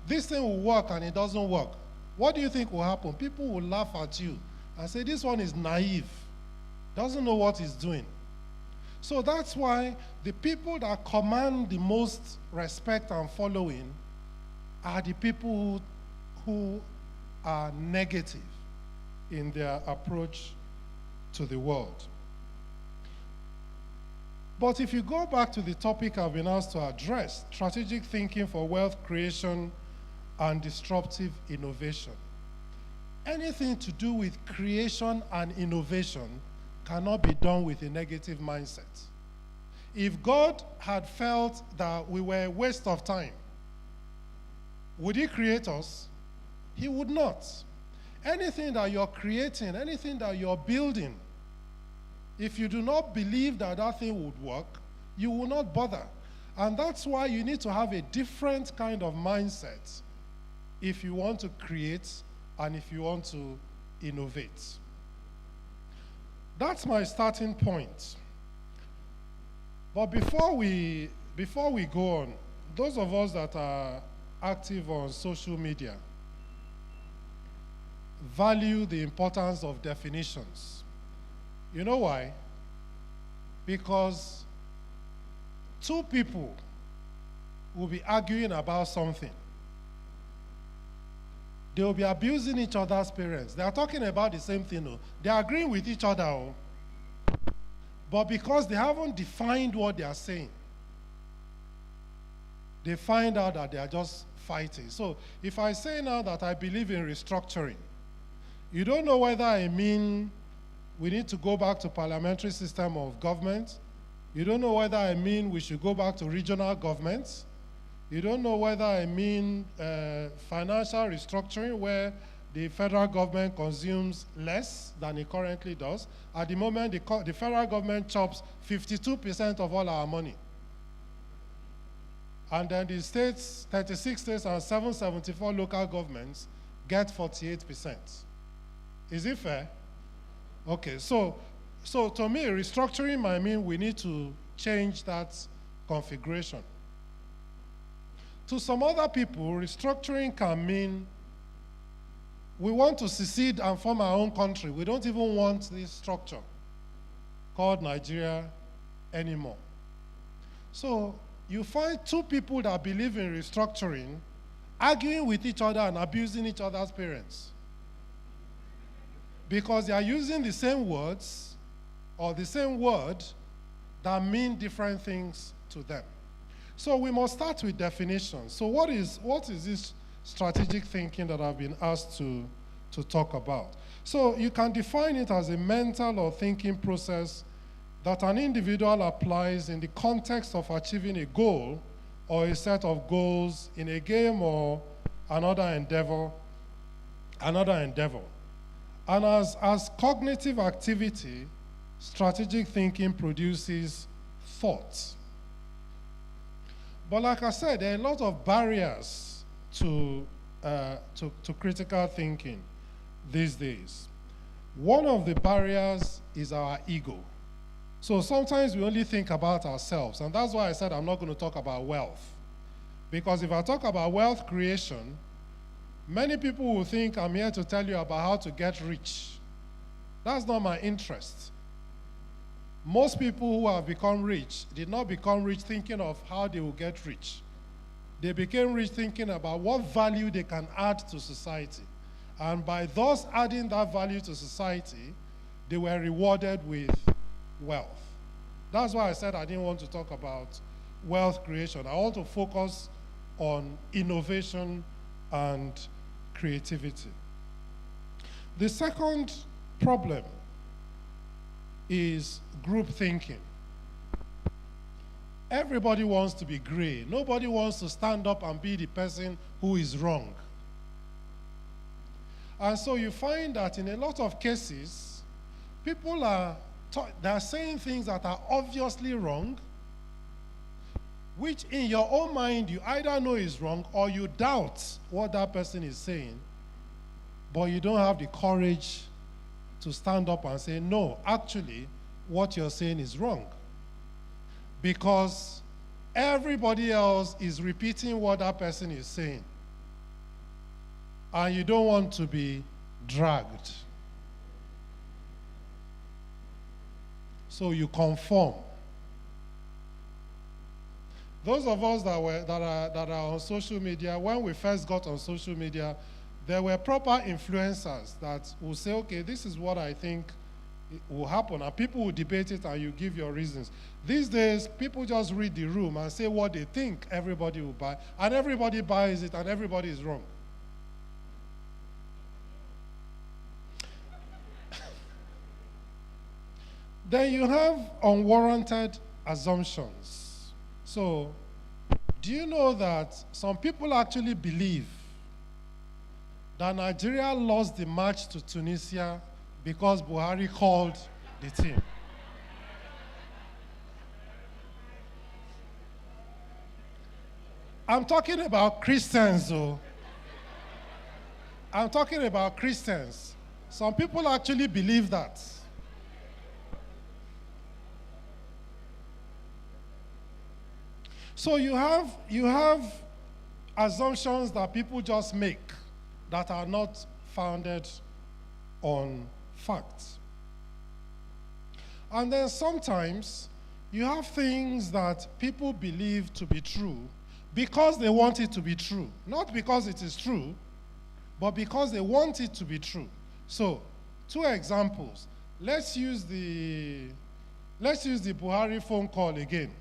this thing will work and it doesn't work, what do you think will happen? People will laugh at you and say, this one is naive, doesn't know what he's doing. So that's why the people that command the most respect and following are the people who are negative in their approach to the world. But if you go back to the topic I've been asked to address, strategic thinking for wealth creation and disruptive innovation, anything to do with creation and innovation cannot be done with a negative mindset. If God had felt that we were a waste of time, would he create us? He would not. Anything that you're creating, anything that you're building, if you do not believe that that thing would work, you will not bother. And that's why you need to have a different kind of mindset if you want to create and if you want to innovate. That's my starting point. But before we go on, those of us that are active on social media value the importance of definitions. You know why? Because two people will be arguing about something. They will be abusing each other's parents. They are talking about the same thing. Oh. They are agreeing with each other. Oh. But because they haven't defined what they are saying, they find out that they are just fighting. So if I say now that I believe in restructuring, you don't know whether I mean we need to go back to parliamentary system of government. You don't know whether I mean we should go back to regional governments. You don't know whether I mean financial restructuring where the federal government consumes less than it currently does. At the moment, the federal government chops 52% of all our money. And then the states, 36 states and 774 local governments get 48%. Is it fair? Okay, so to me, restructuring might mean we need to change that configuration. To some other people, restructuring can mean we want to secede and form our own country. We don't even want this structure called Nigeria anymore. So you find two people that believe in restructuring arguing with each other and abusing each other's parents because they are using the same words or the same word that mean different things to them. So we must start with definitions. So what is this strategic thinking that I've been asked to talk about? So you can define it as a mental or thinking process that an individual applies in the context of achieving a goal or a set of goals in a game or another endeavor. And as cognitive activity, strategic thinking produces thought. But like I said, there are a lot of barriers to critical thinking these days. One of the barriers is our ego. So sometimes we only think about ourselves, and that's why I said I'm not going to talk about wealth. Because if I talk about wealth creation, many people will think I'm here to tell you about how to get rich. That's not my interest. Most people who have become rich did not become rich thinking of how they will get rich. They became rich thinking about what value they can add to society. And by thus adding that value to society, they were rewarded with wealth. That's why I said I didn't want to talk about wealth creation. I want to focus on innovation and creativity. The second problem is group thinking. Everybody wants to be gray. Nobody wants to stand up and be the person who is wrong. And so you find that in a lot of cases, people they're saying things that are obviously wrong, which in your own mind you either know is wrong or you doubt what that person is saying, but you don't have the courage to stand up and say, no, actually, what you're saying is wrong. Because everybody else is repeating what that person is saying. And you don't want to be dragged. So you conform. Those of us that are on social media, when we first got on social media, there were proper influencers that will say, okay, this is what I think will happen, and people will debate it and you give your reasons. These days, people just read the room and say what they think everybody will buy, and everybody buys it and everybody is wrong. Then you have unwarranted assumptions. So, do you know that some people actually believe that Nigeria lost the match to Tunisia because Buhari called the team? I'm talking about Christians, though. I'm talking about Christians. Some people actually believe that. So you have assumptions that people just make that are not founded on facts. And then sometimes you have things that people believe to be true because they want it to be true. Not because it is true, but because they want it to be true. So, 2 examples. Let's use the Buhari phone call again.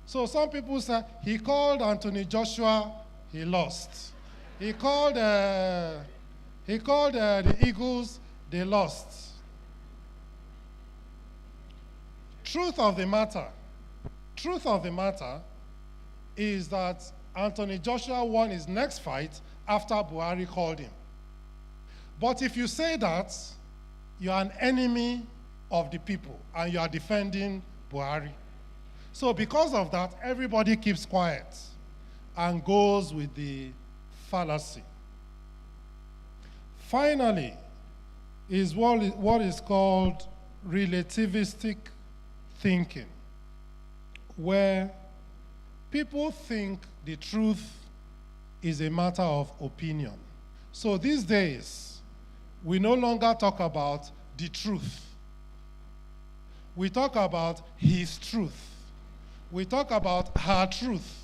So some people say, he called Anthony Joshua, he lost. He called the Eagles, they lost. Truth of the matter is that Anthony Joshua won his next fight after Buhari called him. But if you say that, you are an enemy of the people and you are defending Buhari. So because of that, everybody keeps quiet and goes with the fallacy. Finally, is what is called relativistic thinking, where people think the truth is a matter of opinion. So these days, we no longer talk about the truth. We talk about his truth. We talk about her truth.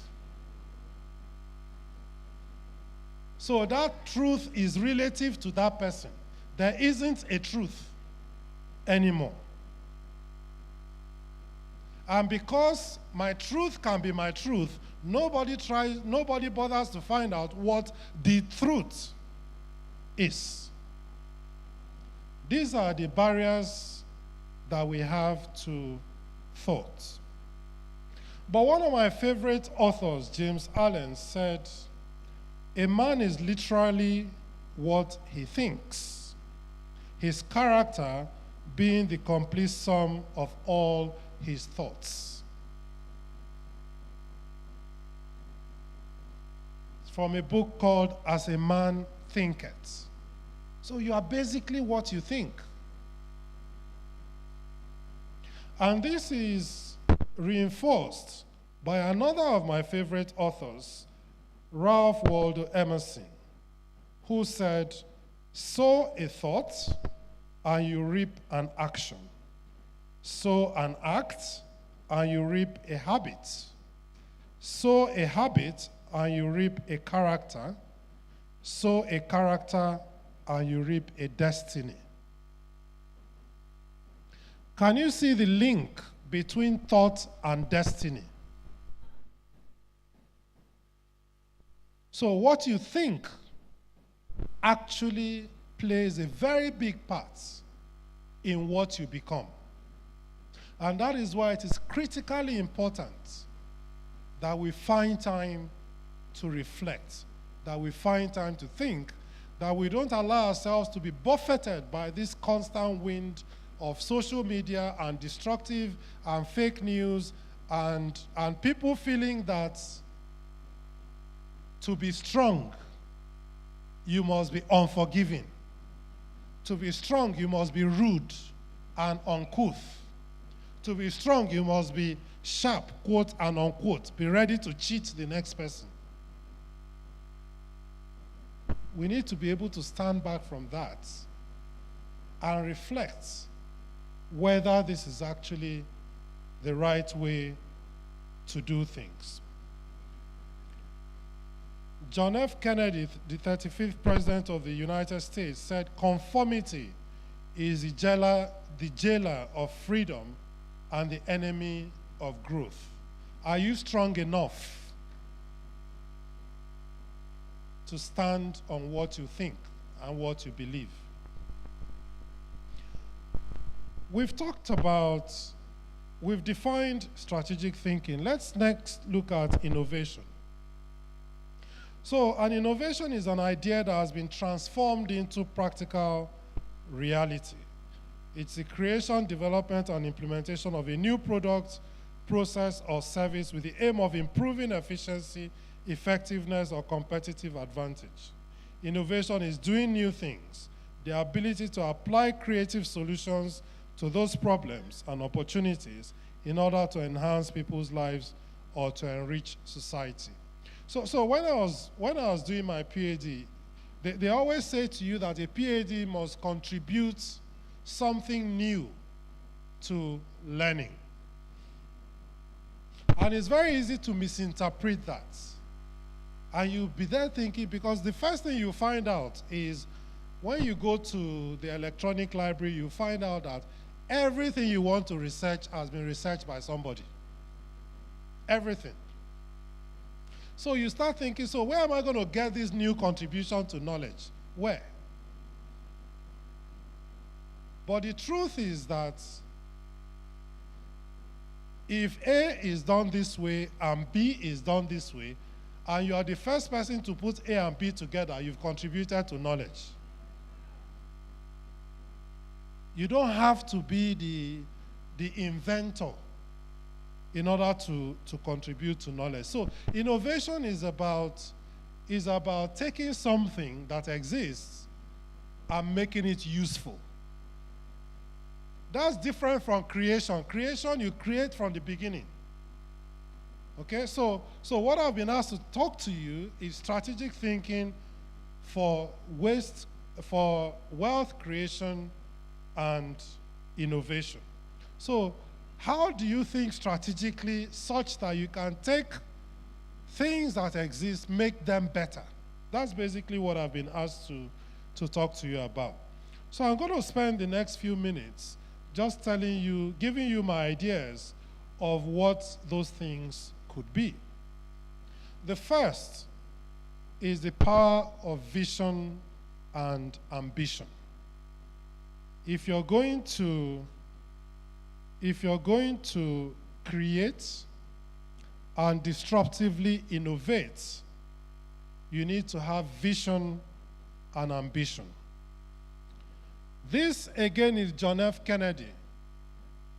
So that truth is relative to that person. There isn't a truth anymore. And because my truth can be my truth, nobody bothers to find out what the truth is. These are the barriers that we have to thought. But one of my favorite authors, James Allen, said, a man is literally what he thinks, his character being the complete sum of all his thoughts. It's from a book called As a Man Thinketh. So you are basically what you think. And this is reinforced by another of my favorite authors, Ralph Waldo Emerson, who said, sow a thought and you reap an action. Sow an act and you reap a habit. Sow a habit and you reap a character. Sow a character and you reap a destiny. Can you see the link between thought and destiny? So what you think actually plays a very big part in what you become. And that is why it is critically important that we find time to reflect, that we find time to think, that we don't allow ourselves to be buffeted by this constant wind of social media and destructive and fake news and people feeling that to be strong, you must be unforgiving. To be strong, you must be rude and uncouth. To be strong, you must be sharp, quote and unquote, be ready to cheat the next person. We need to be able to stand back from that and reflect whether this is actually the right way to do things. John F. Kennedy, the 35th President of the United States, said, "Conformity is the jailer of freedom and the enemy of growth." Are you strong enough to stand on what you think and what you believe? We've defined strategic thinking. Let's next look at innovation. So an innovation is an idea that has been transformed into practical reality. It's the creation, development, and implementation of a new product, process, or service with the aim of improving efficiency, effectiveness, or competitive advantage. Innovation is doing new things, the ability to apply creative solutions to those problems and opportunities in order to enhance people's lives or to enrich society. So when I was doing my PhD, they always say to you that a PhD must contribute something new to learning. And it's very easy to misinterpret that. And you'll be there thinking, because the first thing you find out is when you go to the electronic library, you find out that everything you want to research has been researched by somebody. Everything. So you start thinking, so where am I going to get this new contribution to knowledge? Where? But the truth is that if A is done this way and B is done this way, and you are the first person to put A and B together, you've contributed to knowledge. You don't have to be the inventor in order to contribute to knowledge. So innovation is about taking something that exists and making it useful. That's different from creation. Creation, you create from the beginning. Okay, so what I've been asked to talk to you is strategic thinking for wealth creation and innovation. So how do you think strategically such that you can take things that exist, make them better? That's basically what I've been asked to talk to you about. So I'm going to spend the next few minutes just telling you, giving you my ideas of what those things could be. The first is the power of vision and ambition. If you're going to create and disruptively innovate, you need to have vision and ambition. This, again, is John F. Kennedy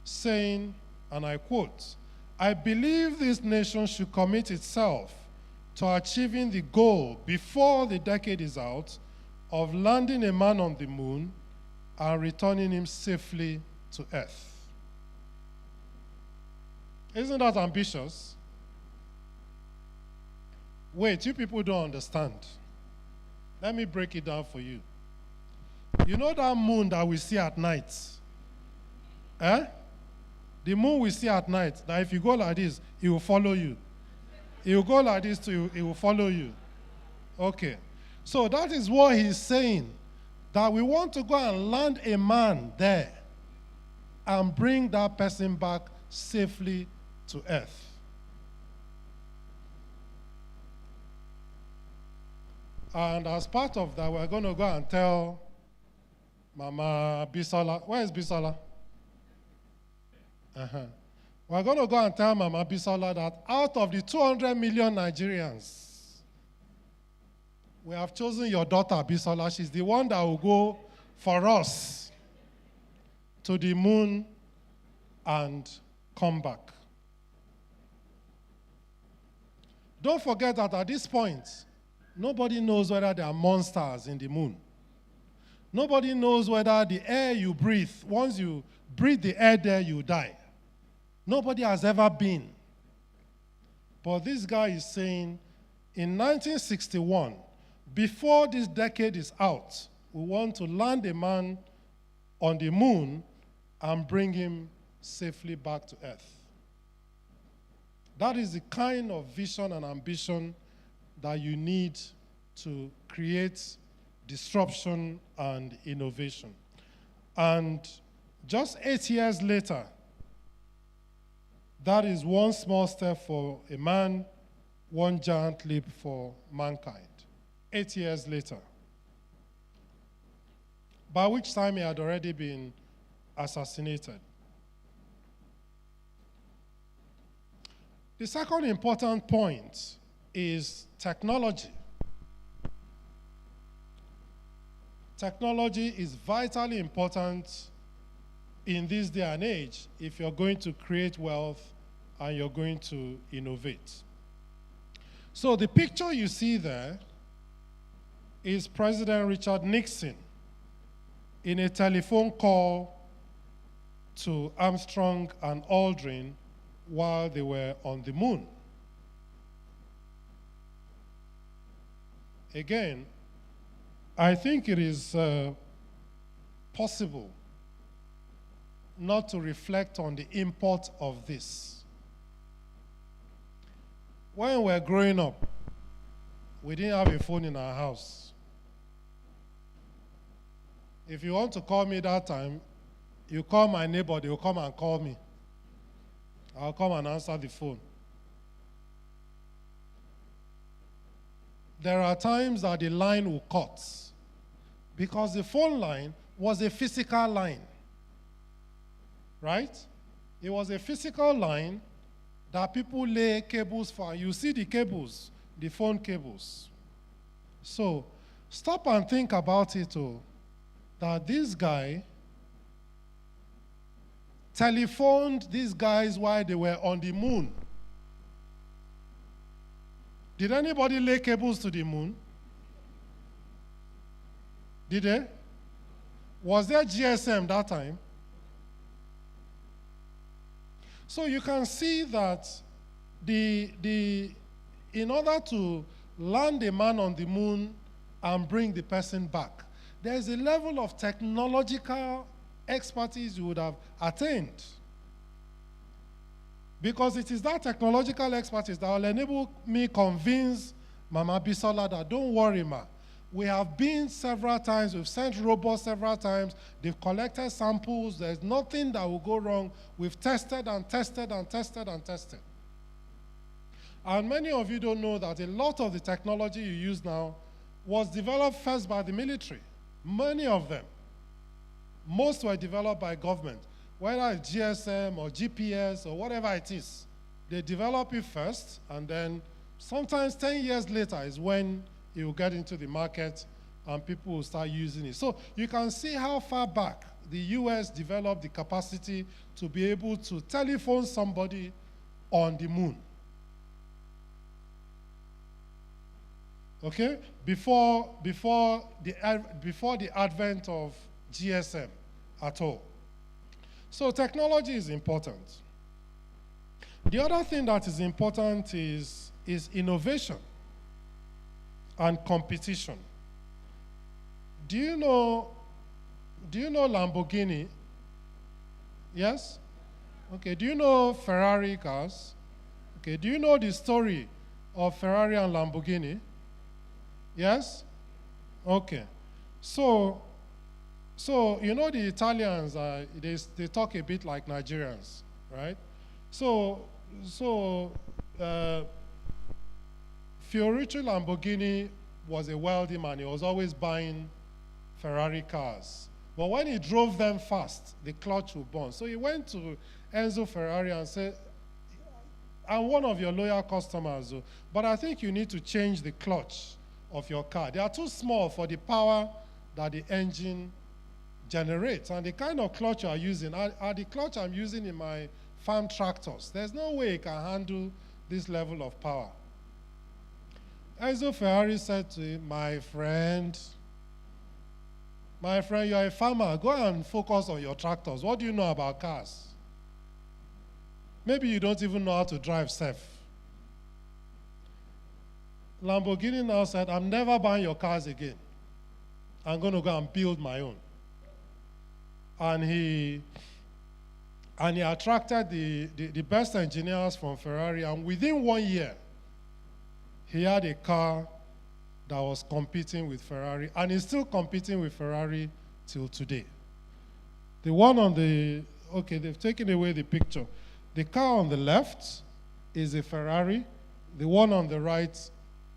saying, and I quote, "I believe this nation should commit itself to achieving the goal before the decade is out of landing a man on the moon and returning him safely to Earth." Isn't that ambitious? Wait, you people don't understand. Let me break it down for you. You know that moon that we see at night? The moon we see at night, that if you go like this, it will follow you. It will go like this too, it will follow you. Okay. So that is what he's saying, that we want to go and land a man there and bring that person back safely to Earth. And as part of that, we're going to go and tell Mama Bisola. Where is Bisola? We're going to go and tell Mama Bisola that out of the 200 million Nigerians, we have chosen your daughter, Bisola. She's the one that will go for us to the moon and come back. Don't forget that at this point, nobody knows whether there are monsters in the moon. Nobody knows whether the air you breathe, once you breathe the air there, you die. Nobody has ever been. But this guy is saying, in 1961, before this decade is out, we want to land a man on the moon and bring him safely back to Earth. That is the kind of vision and ambition that you need to create disruption and innovation. And just 8 years later, that is one small step for a man, one giant leap for mankind. 8 years later. By which time he had already been assassinated. The second important point is technology. Technology is vitally important in this day and age if you're going to create wealth and you're going to innovate. So the picture you see there is President Richard Nixon in a telephone call to Armstrong and Aldrin while they were on the moon. Again, I think it is possible not to reflect on the import of this. When we were growing up, we didn't have a phone in our house. If you want to call me that time, you call my neighbor, they will come and call me. I'll come and answer the phone. There are times that the line will cut because the phone line was a physical line, right? It was a physical line that people lay cables for. You see the cables, the phone cables. So stop and think about it, that this guy telephoned these guys while they were on the moon. Did anybody lay cables to the moon? Did they? Was there GSM that time? So you can see that in order to land a man on the moon and bring the person back, there's a level of technological expertise you would have attained. Because it is that technological expertise that will enable me convince Mama Bisola that don't worry, ma. We have been several times, we've sent robots several times, they've collected samples, there's nothing that will go wrong. We've tested and tested and tested and tested. And many of you don't know that a lot of the technology you use now was developed first by the military. Many of them. Most were developed by government. Whether it's GSM or GPS or whatever it is, they develop it first, and then sometimes 10 years later is when it will get into the market and people will start using it. So you can see how far back the US developed the capacity to be able to telephone somebody on the moon. Okay? Before the advent of GSM at all. So technology is important. The other thing that is important is innovation and competition. Do you know Lamborghini? Yes? Okay, do you know Ferrari cars? Okay, do you know the story of Ferrari and Lamborghini? Yes? Okay. So you know the Italians, they talk a bit like Nigerians, right? So Fioruccio Lamborghini was a wealthy man. He was always buying Ferrari cars. But when he drove them fast, the clutch would burn. So he went to Enzo Ferrari and said, I'm one of your loyal customers, but I think you need to change the clutch of your car. They are too small for the power that the engine generates. And the kind of clutch you are using are the clutch I'm using in my farm tractors. There's no way it can handle this level of power. Enzo Ferrari said to him, my friend, you are a farmer. Go and focus on your tractors. What do you know about cars? Maybe you don't even know how to drive safe. Lamborghini now said, I'm never buying your cars again. I'm going to go and build my own. And he attracted the best engineers from Ferrari, and within 1 year, he had a car that was competing with Ferrari, and is still competing with Ferrari till today. The one on the, okay, they've taken away the picture. The car on the left is a Ferrari. The one on the right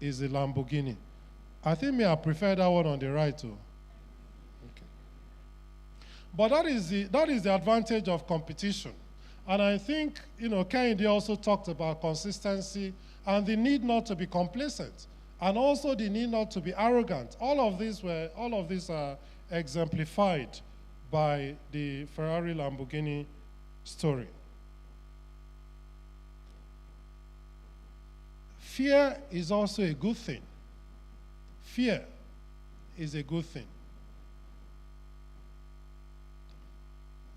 is a Lamborghini. I think I prefer that one on the right too. Okay. But that is the advantage of competition. And I think, Kehinde also talked about consistency and the need not to be complacent, and also the need not to be arrogant. All of these are exemplified by the Ferrari Lamborghini story. Fear is also a good thing. Fear is a good thing.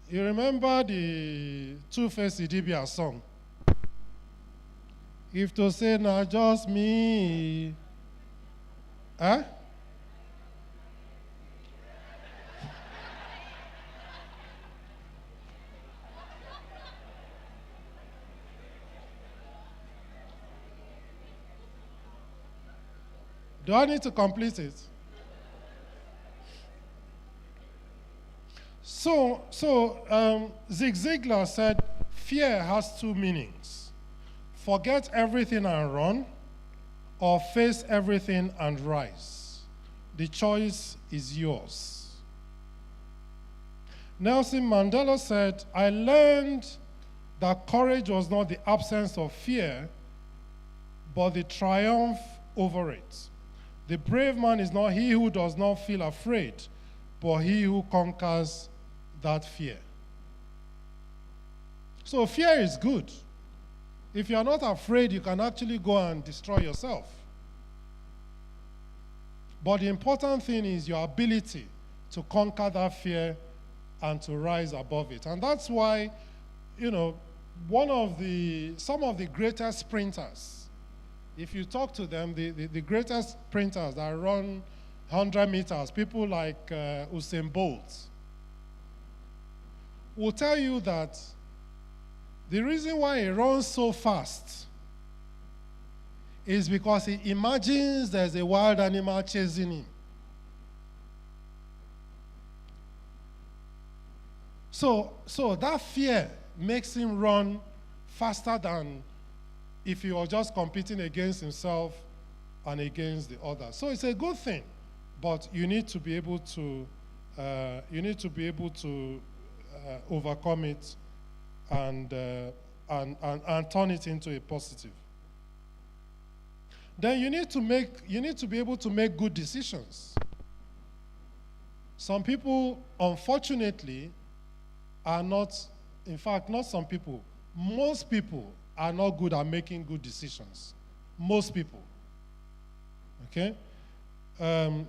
You remember the Two-Face Idibia song? If to say not just me, huh? Do I need to complete it? So Zig Ziglar said, fear has two meanings. Forget everything and run, or face everything and rise. The choice is yours. Nelson Mandela said, I learned that courage was not the absence of fear, but the triumph over it. The brave man is not he who does not feel afraid, but he who conquers that fear. So fear is good. If you are not afraid, you can actually go and destroy yourself. But the important thing is your ability to conquer that fear and to rise above it. And that's why, some of the greatest sprinters, if you talk to them, the greatest sprinters that run 100 meters, people like Usain Bolt, will tell you that the reason why he runs so fast is because he imagines there's a wild animal chasing him. So that fear makes him run faster than if he was just competing against himself and against the others. So it's a good thing, but you need to be able to overcome it and turn it into a positive. Then you need to be able to make good decisions. Some people, unfortunately, are not, in fact, not some people, most people are not good at making good decisions. Most people. Okay? The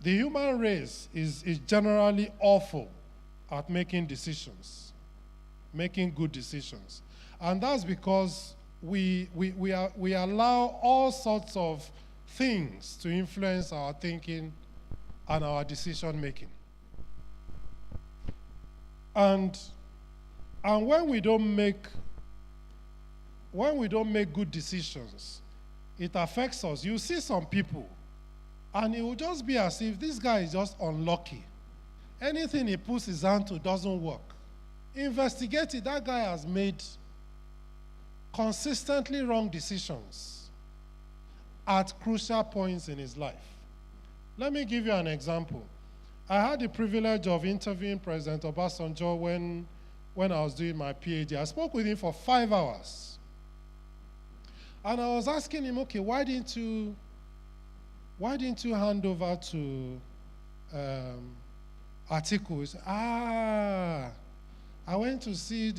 human race is generally awful at making decisions, making good decisions. And that's because we allow all sorts of things to influence our thinking and our decision making. And when we don't make good decisions, it affects us. You see some people, and it will just be as if this guy is just unlucky. Anything he puts his hand to doesn't work. Investigate it. That guy has made consistently wrong decisions at crucial points in his life. Let me give you an example. I had the privilege of interviewing President Obasanjo when I was doing my PhD. I spoke with him for 5 hours. And I was asking him, okay, why didn't you hand over to Atiku? He said, I went to see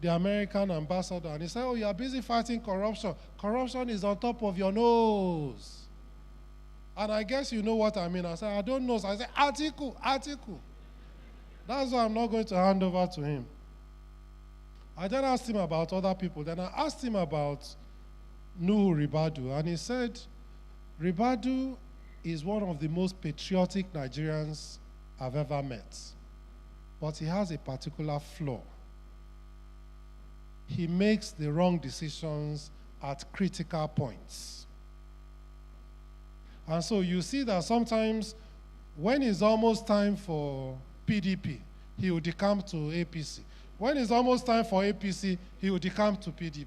the American ambassador, and he said, oh, you are busy fighting corruption. Corruption is on top of your nose. And I guess you know what I mean. I said, I don't know. So I said, Atiku. That's why I'm not going to hand over to him. I then asked him about other people. Then I asked him about Nuhu Ribadu, and he said, Ribadu is one of the most patriotic Nigerians I've ever met. But he has a particular flaw. He makes the wrong decisions at critical points. And so you see that sometimes when it's almost time for PDP, he will decamp to APC. When it's almost time for APC, he will decamp to PDP.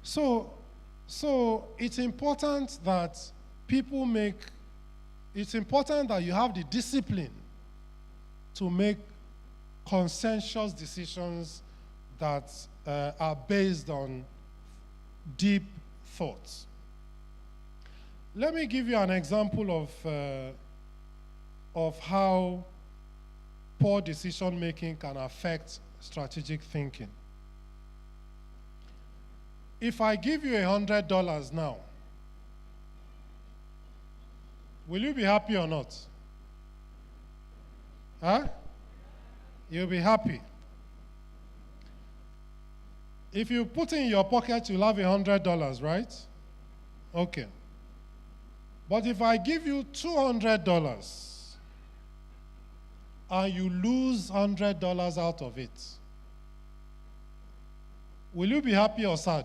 So it's important that it's important that you have the discipline to make consensus decisions that are based on deep thoughts. Let me give you an example of how poor decision making can affect strategic thinking. If I give you $100 now, will you be happy or not? Huh? You'll be happy. If you put it in your pocket, you'll have $100, right? Okay. But if I give you $200 and you lose $100 out of it, will you be happy or sad?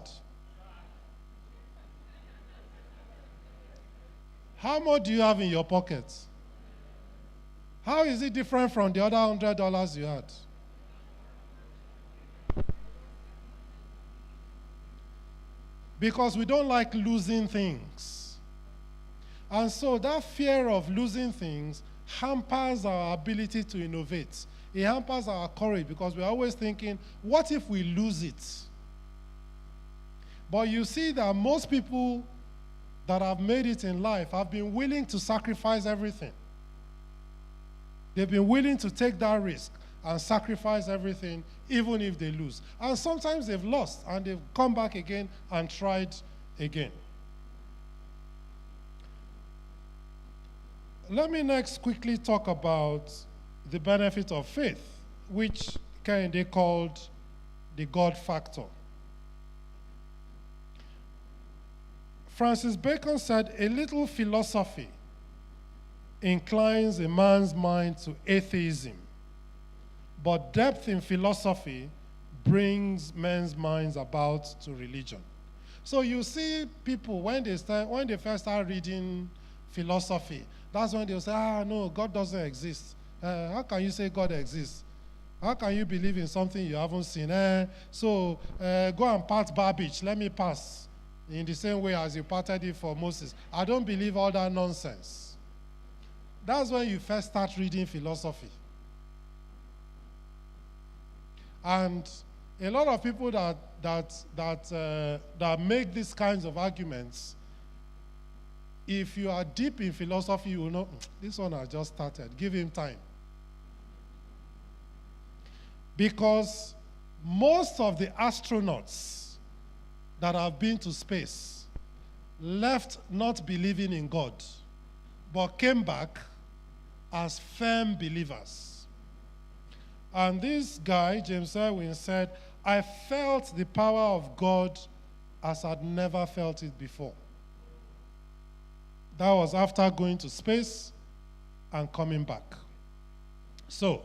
How much do you have in your pocket? How is it different from the other $100 you had? Because we don't like losing things. And so that fear of losing things hampers our ability to innovate. It hampers our courage because we're always thinking, what if we lose it? But you see that most people that have made it in life have been willing to sacrifice everything. They've been willing to take that risk and sacrifice everything, even if they lose. And sometimes they've lost, and they've come back again and tried again. Let me next quickly talk about the benefit of faith, which Kehinde called the God factor. Francis Bacon said, a little philosophy inclines a man's mind to atheism, but depth in philosophy brings men's minds about to religion. So you see people, when they first start reading philosophy, that's when they'll say, no, God doesn't exist. How can you say God exists? How can you believe in something you haven't seen? So go and part Babbage, let me pass. In the same way as you parted it for Moses. I don't believe all that nonsense. That's when you first start reading philosophy. And a lot of people that make these kinds of arguments, if you are deep in philosophy, you will know, this one has just started. Give him time. Because most of the astronauts that have been to space left not believing in God, but came back as firm believers. And this guy, James Irwin, said, I felt the power of God as I'd never felt it before. That was after going to space and coming back. So,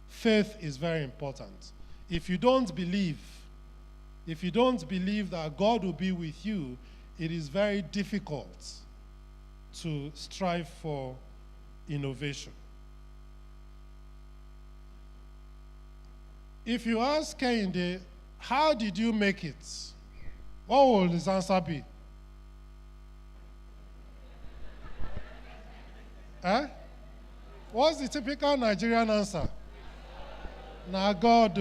faith is very important. If you don't believe that God will be with you, it is very difficult to strive for innovation. If you ask Kehinde, how did you make it? What will his answer be? What's the typical Nigerian answer? Na God.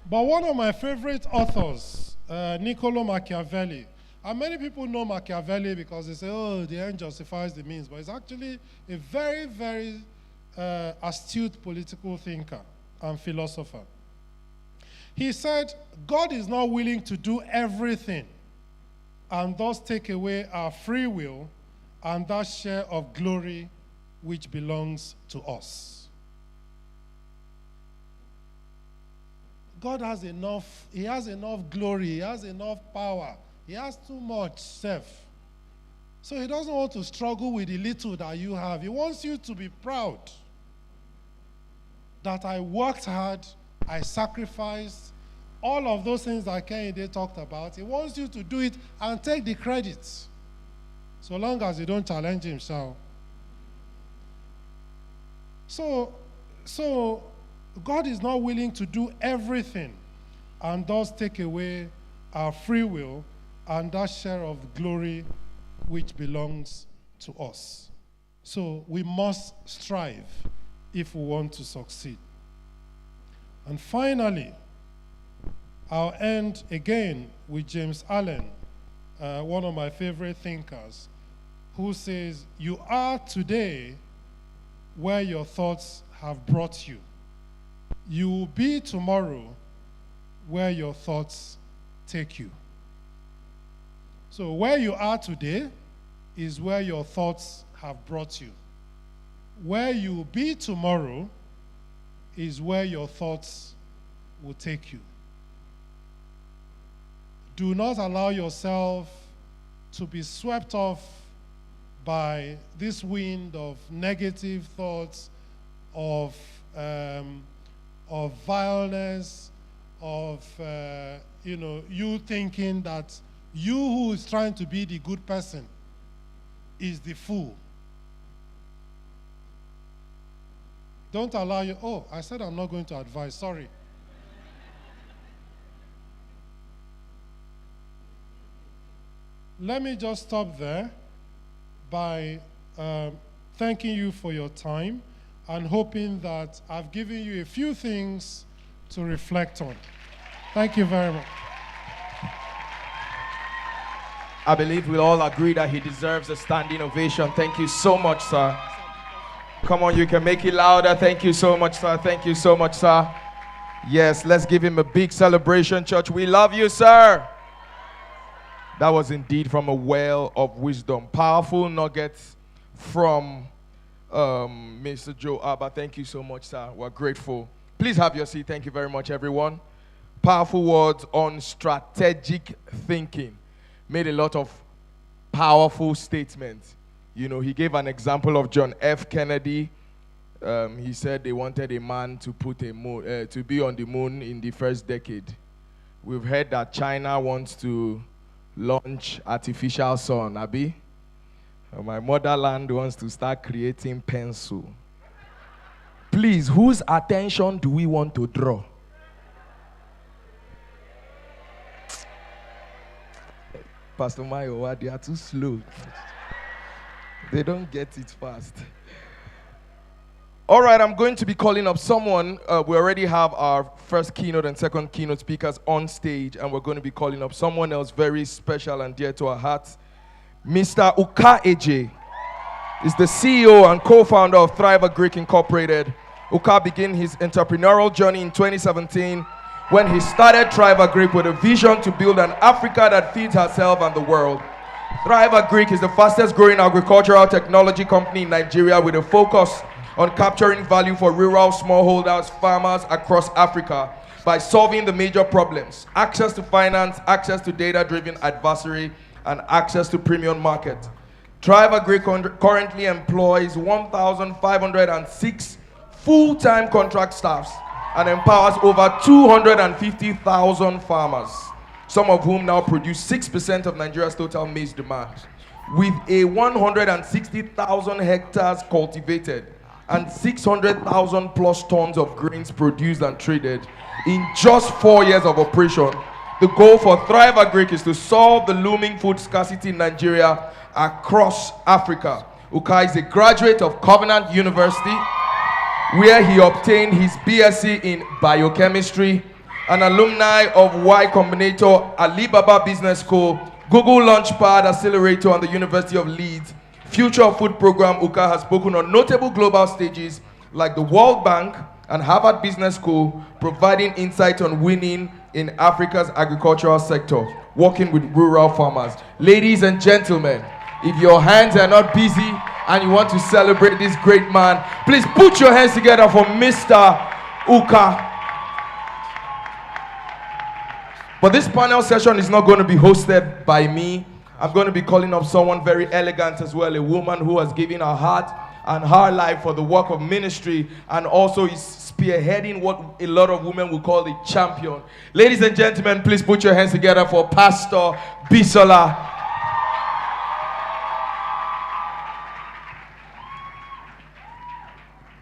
But one of my favorite authors, Niccolo Machiavelli, and many people know Machiavelli because they say, oh, the end justifies the means, but he's actually a very, very astute political thinker and philosopher. He said, God is not willing to do everything and thus take away our free will and that share of glory which belongs to us. God has enough, he has enough glory, he has enough power, he has too much self. So he doesn't want to struggle with the little that you have. He wants you to be proud that I worked hard, I sacrificed, all of those things that Kehinde talked about. He wants you to do it and take the credit, so long as you don't challenge himself. So God is not willing to do everything and does take away our free will and that share of glory which belongs to us. So we must strive if we want to succeed. And finally, I'll end again with James Allen, one of my favorite thinkers, who says, you are today where your thoughts have brought you. You will be tomorrow where your thoughts take you. So where you are today is where your thoughts have brought you. Where you will be tomorrow is where your thoughts will take you. Do not allow yourself to be swept off by this wind of negative thoughts, of violence, of you thinking that you who is trying to be the good person is the fool. Don't allow you, I said I'm not going to advise, sorry. Let me just stop there by thanking you for your time and hoping that I've given you a few things to reflect on. Thank you very much. I believe we'll all agree that he deserves a standing ovation. Thank you so much, sir. Come on, you can make it louder. Thank you so much, sir. Thank you so much, sir. Yes, let's give him a big celebration, church. We love you, sir. That was indeed from a well of wisdom. Powerful nuggets from Mr. Joe Abah. Thank you so much, sir. We're grateful. Please have your seat. Thank you very much, everyone. Powerful words on strategic thinking. Made a lot of powerful statements. You know, he gave an example of John F. Kennedy. He said they wanted a man to put to be on the moon in the first decade. We've heard that China wants to launch artificial sun, Abi. My motherland wants to start creating pencil. Please, whose attention do we want to draw? Pastor Mayo, they are too slow. They don't get it fast. All right, I'm going to be calling up someone. We already have our first keynote and second keynote speakers on stage, and we're going to be calling up someone else very special and dear to our hearts. Mr. Uka Eje is the CEO and co-founder of Thriver Greek Incorporated. Uka began his entrepreneurial journey in 2017 when he started Thriver Greek with a vision to build an Africa that feeds herself and the world. Thriver Greek is the fastest growing agricultural technology company in Nigeria with a focus on capturing value for rural smallholders, farmers across Africa by solving the major problems: access to finance, access to data-driven advisory, and access to premium market. Thriver Greek currently employs 1,506 full-time contract staffs and empowers over 250,000 farmers, some of whom now produce 6% of Nigeria's total maize demand. With a 160,000 hectares cultivated and 600,000 plus tons of grains produced and traded in just 4 years of operation, the goal for Thriver Greek is to solve the looming food scarcity in Nigeria across Africa. Uka is a graduate of Covenant University, where he obtained his BSc in biochemistry, an alumni of Y Combinator, Alibaba Business School, Google Launchpad Accelerator, and the University of Leeds. Future of Food Program, Uka has spoken on notable global stages like the World Bank and Harvard Business School, providing insight on winning in Africa's agricultural sector, working with rural farmers. Ladies and gentlemen, if your hands are not busy, and you want to celebrate this great man, please put your hands together for Mr. Uka. But this panel session is not going to be hosted by me. I'm going to be calling up someone very elegant as well, a woman who has given her heart and her life for the work of ministry, and also is spearheading what a lot of women will call the champion. Ladies and gentlemen, please put your hands together for Pastor Bisola.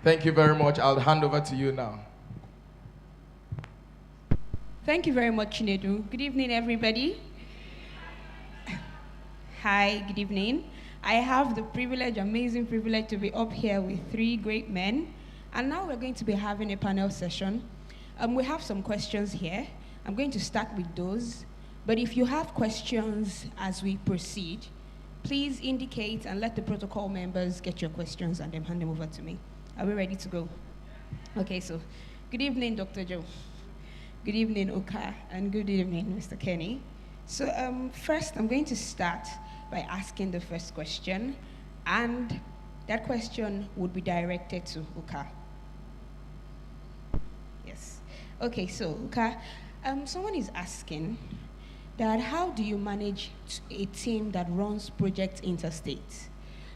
Thank you very much. I'll hand over to you now. Thank you very much, Chinedu. Good evening, everybody. Hi, good evening. I have the privilege, amazing privilege, to be up here with three great men. And now we're going to be having a panel session. We have some questions here. I'm going to start with those. But if you have questions as we proceed, please indicate and let the protocol members get your questions and then hand them over to me. Are we ready to go? Okay, so good evening, Dr. Joe. Good evening, Uka, and good evening, Mr. Kenny. So first, I'm going to start by asking the first question, and that question would be directed to Uka. Yes. Okay, so Uka, someone is asking that how do you manage a team that runs projects interstate?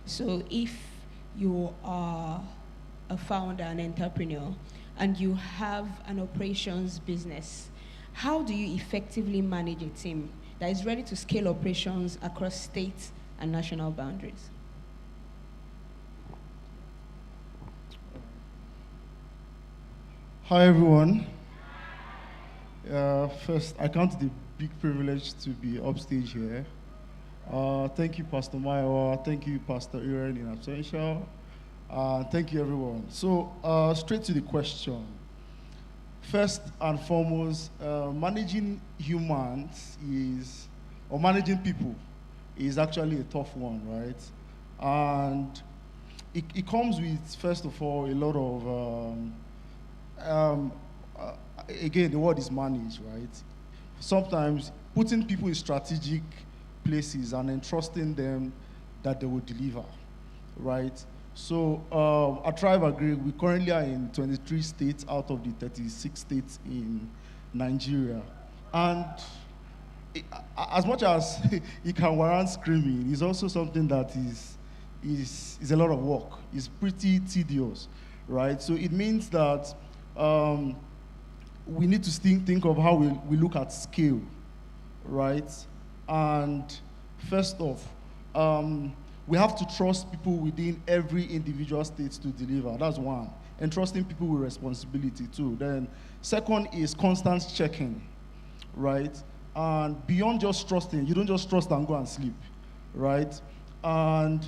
So if you are a founder, an entrepreneur, and you have an operations business, how do you effectively manage a team that is ready to scale operations across state and national boundaries? Hi, everyone. First, I count it a big privilege to be upstage here. Thank you, Pastor Maiwa. Thank you, Pastor Iren in absentia. Thank you, everyone. So, straight to the question. First and foremost, managing humans or managing people is actually a tough one, right? And it comes with, first of all, a lot of, again, the word is manage, right? Sometimes putting people in strategic places and entrusting them that they will deliver, right? So at Tribe Agri, we currently are in 23 states out of the 36 states in Nigeria. And as much as it can warrant screaming, it's also something that is a lot of work. It's pretty tedious, right? So it means that we need to think of how we look at scale, right? And first off, we have to trust people within every individual state to deliver. That's one. And trusting people with responsibility too. Then second is constant checking, right? And beyond just trusting, you don't just trust and go and sleep, right? And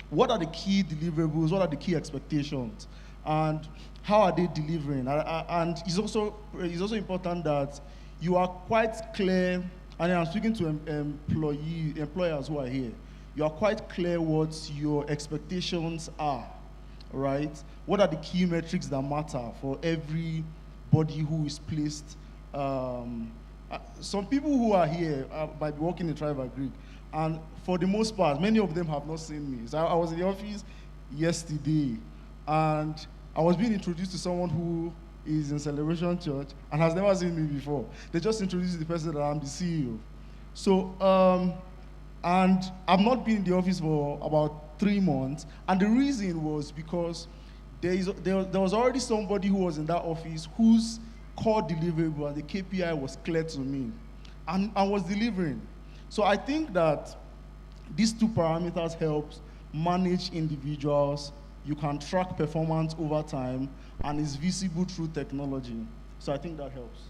what are the key deliverables? What are the key expectations? And how are they delivering? And it's also important that you are quite clear, and I'm speaking to employers who are here. You are quite clear what your expectations are, right? What are the key metrics that matter for everybody who is placed? Some people who are here might be working in Tribe Agri, and for the most part, many of them have not seen me. So I was in the office yesterday, and I was being introduced to someone who is in Celebration Church and has never seen me before. They just introduced the person that I'm the CEO. So, and I've not been in the office for about 3 months, and the reason was because there was already somebody who was in that office whose core deliverable and the KPI was clear to me, and I was delivering. So I think that these two parameters helps manage individuals. You can track performance over time, and it's visible through technology. So I think that helps.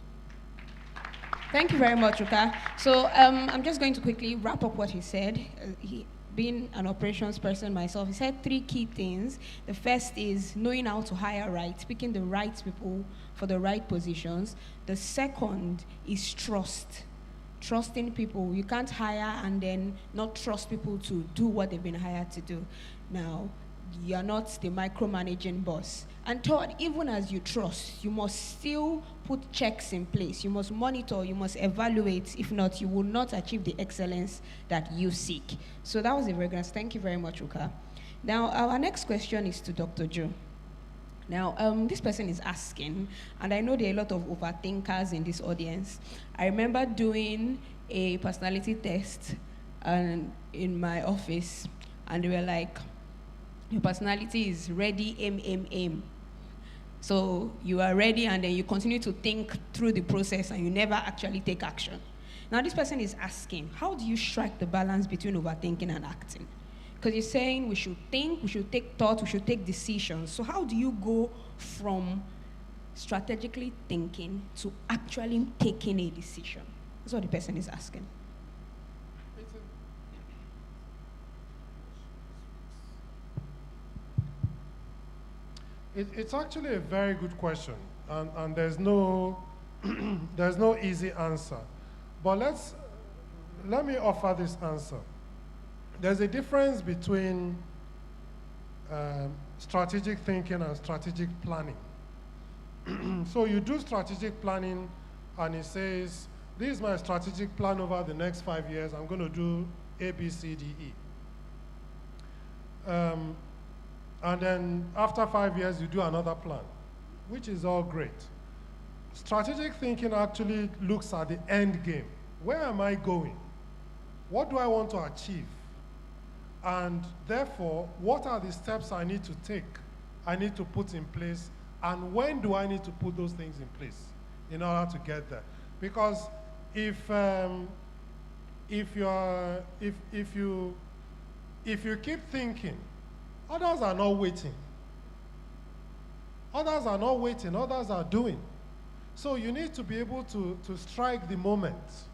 Thank you very much, Uka. So I'm just going to quickly wrap up what he said. Being an operations person myself, he said 3 key things. The first is knowing how to hire right, picking the right people for the right positions. The second is trust. Trusting people. You can't hire and then not trust people to do what they've been hired to do. Now, you're not the micromanaging boss. And third, even as you trust, you must still put checks in place. You must monitor, you must evaluate. If not, you will not achieve the excellence that you seek. So that was a very good answer. Thank you very much, Uka. Now, our next question is to Dr. Joe. Now, this person is asking, and I know there are a lot of overthinkers in this audience. I remember doing a personality test in my office, and they were like, your personality is ready, aim. So you are ready, and then you continue to think through the process, and you never actually take action. Now, this person is asking, how do you strike the balance between overthinking and acting? Because you're saying we should think, we should take thought, we should take decisions. So how do you go from strategically thinking to actually taking a decision? That's what the person is asking. It's actually a very good question, and there's no there's no easy answer. But let me offer this answer. There's a difference between strategic thinking and strategic planning. So you do strategic planning, and it says, this is my strategic plan over the next 5 years. I'm going to do A, B, C, D, E. And then after 5 years, you do another plan, which is all great. Strategic thinking actually looks at the end game. Where am I going? What do I want to achieve? And therefore, what are the steps I need to take, I need to put in place, and when do I need to put those things in place in order to get there? Because if you keep thinking, others are not waiting. Others are not waiting, others are doing. So you need to be able to strike the moment.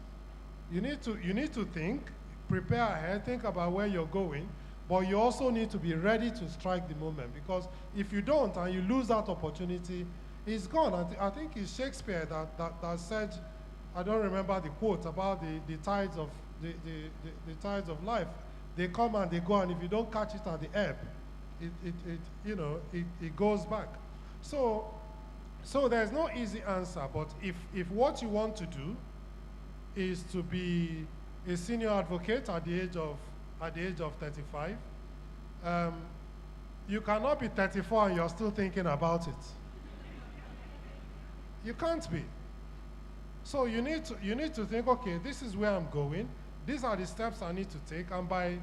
You need to think, prepare ahead, think about where you're going, but you also need to be ready to strike the moment, because if you don't and you lose that opportunity, it's gone. I think it's Shakespeare that said, I don't remember the quote, about the tides of the tides of life. They come and they go, and if you don't catch it at the ebb, it goes back. So there's no easy answer, but if what you want to do is to be a senior advocate at the age of 35, you cannot be 34 and you're still thinking about it. You can't be. So you need to think, okay, this is where I'm going. These are the steps I need to take, and by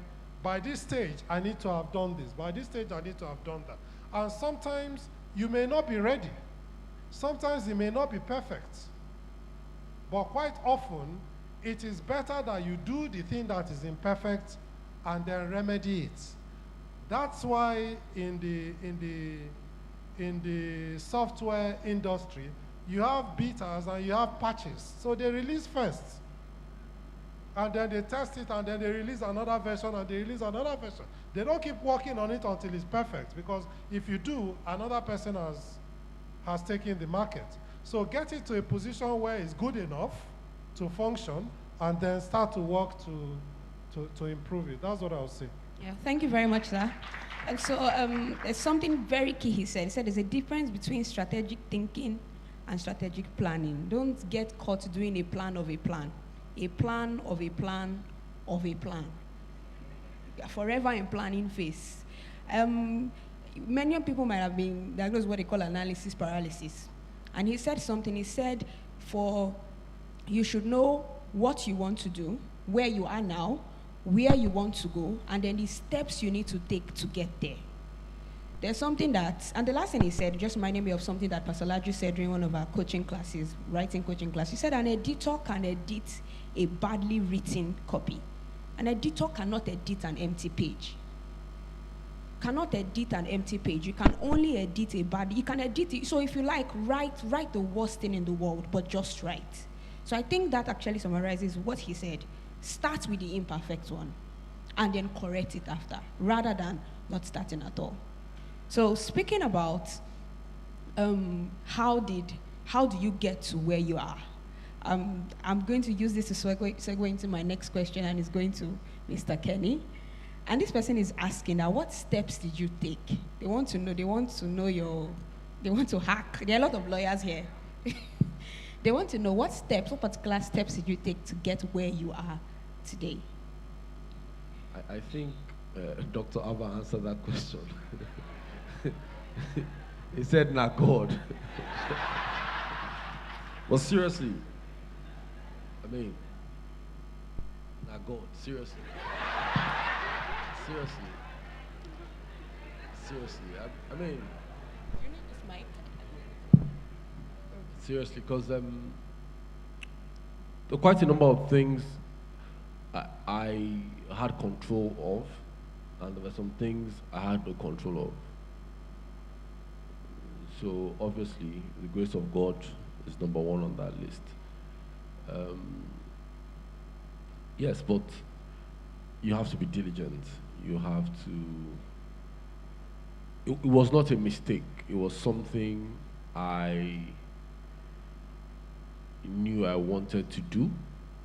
this stage, I need to have done this. By this stage, I need to have done that. And sometimes you may not be ready. Sometimes it may not be perfect. But quite often, it is better that you do the thing that is imperfect and then remedy it. That's why in the software industry, you have betas and you have patches. So they release first, and then they test it, and then they release another version, and they release another version. They don't keep working on it until it's perfect, because if you do, another person has taken the market. So get it to a position where it's good enough to function, and then start to work to improve it. That's what I would say. Yeah, thank you very much, sir. And so there's something very key he said. He said there's a difference between strategic thinking and strategic planning. Don't get caught doing a plan of a plan. A plan of a plan of a plan. You're forever in planning phase. Many people might have been diagnosed with what they call analysis paralysis. And he said something. He said, you should know what you want to do, where you are now, where you want to go, and then the steps you need to take to get there. There's something that, and the last thing he said just reminded me of something that Pastor Laju said during one of our coaching classes, writing coaching class. He said an editor can edit a badly written copy. An editor cannot edit an empty page. Cannot edit an empty page. You can only edit a bad, you can edit it. So if you like, write the worst thing in the world, but just write. So I think that actually summarizes what he said. Start with the imperfect one, and then correct it after, rather than not starting at all. So speaking about how do you get to where you are? I'm going to use this to segue into my next question, and it's going to Mr. Kenny. And this person is asking now, what steps did you take? They want to know they want to hack. There are a lot of lawyers here. They want to know what particular steps did you take to get where you are today? I think Dr. Abah answered that question. He said, "Nah, God." But seriously, I mean, nah, God, seriously. Seriously, I mean, You need this mic. seriously, because there are quite a number of things I had control of, and there were some things I had no control of. So obviously, the grace of God is number one on that list. Yes, but you have to be diligent. You have to. It was not a mistake. It was something I knew I wanted to do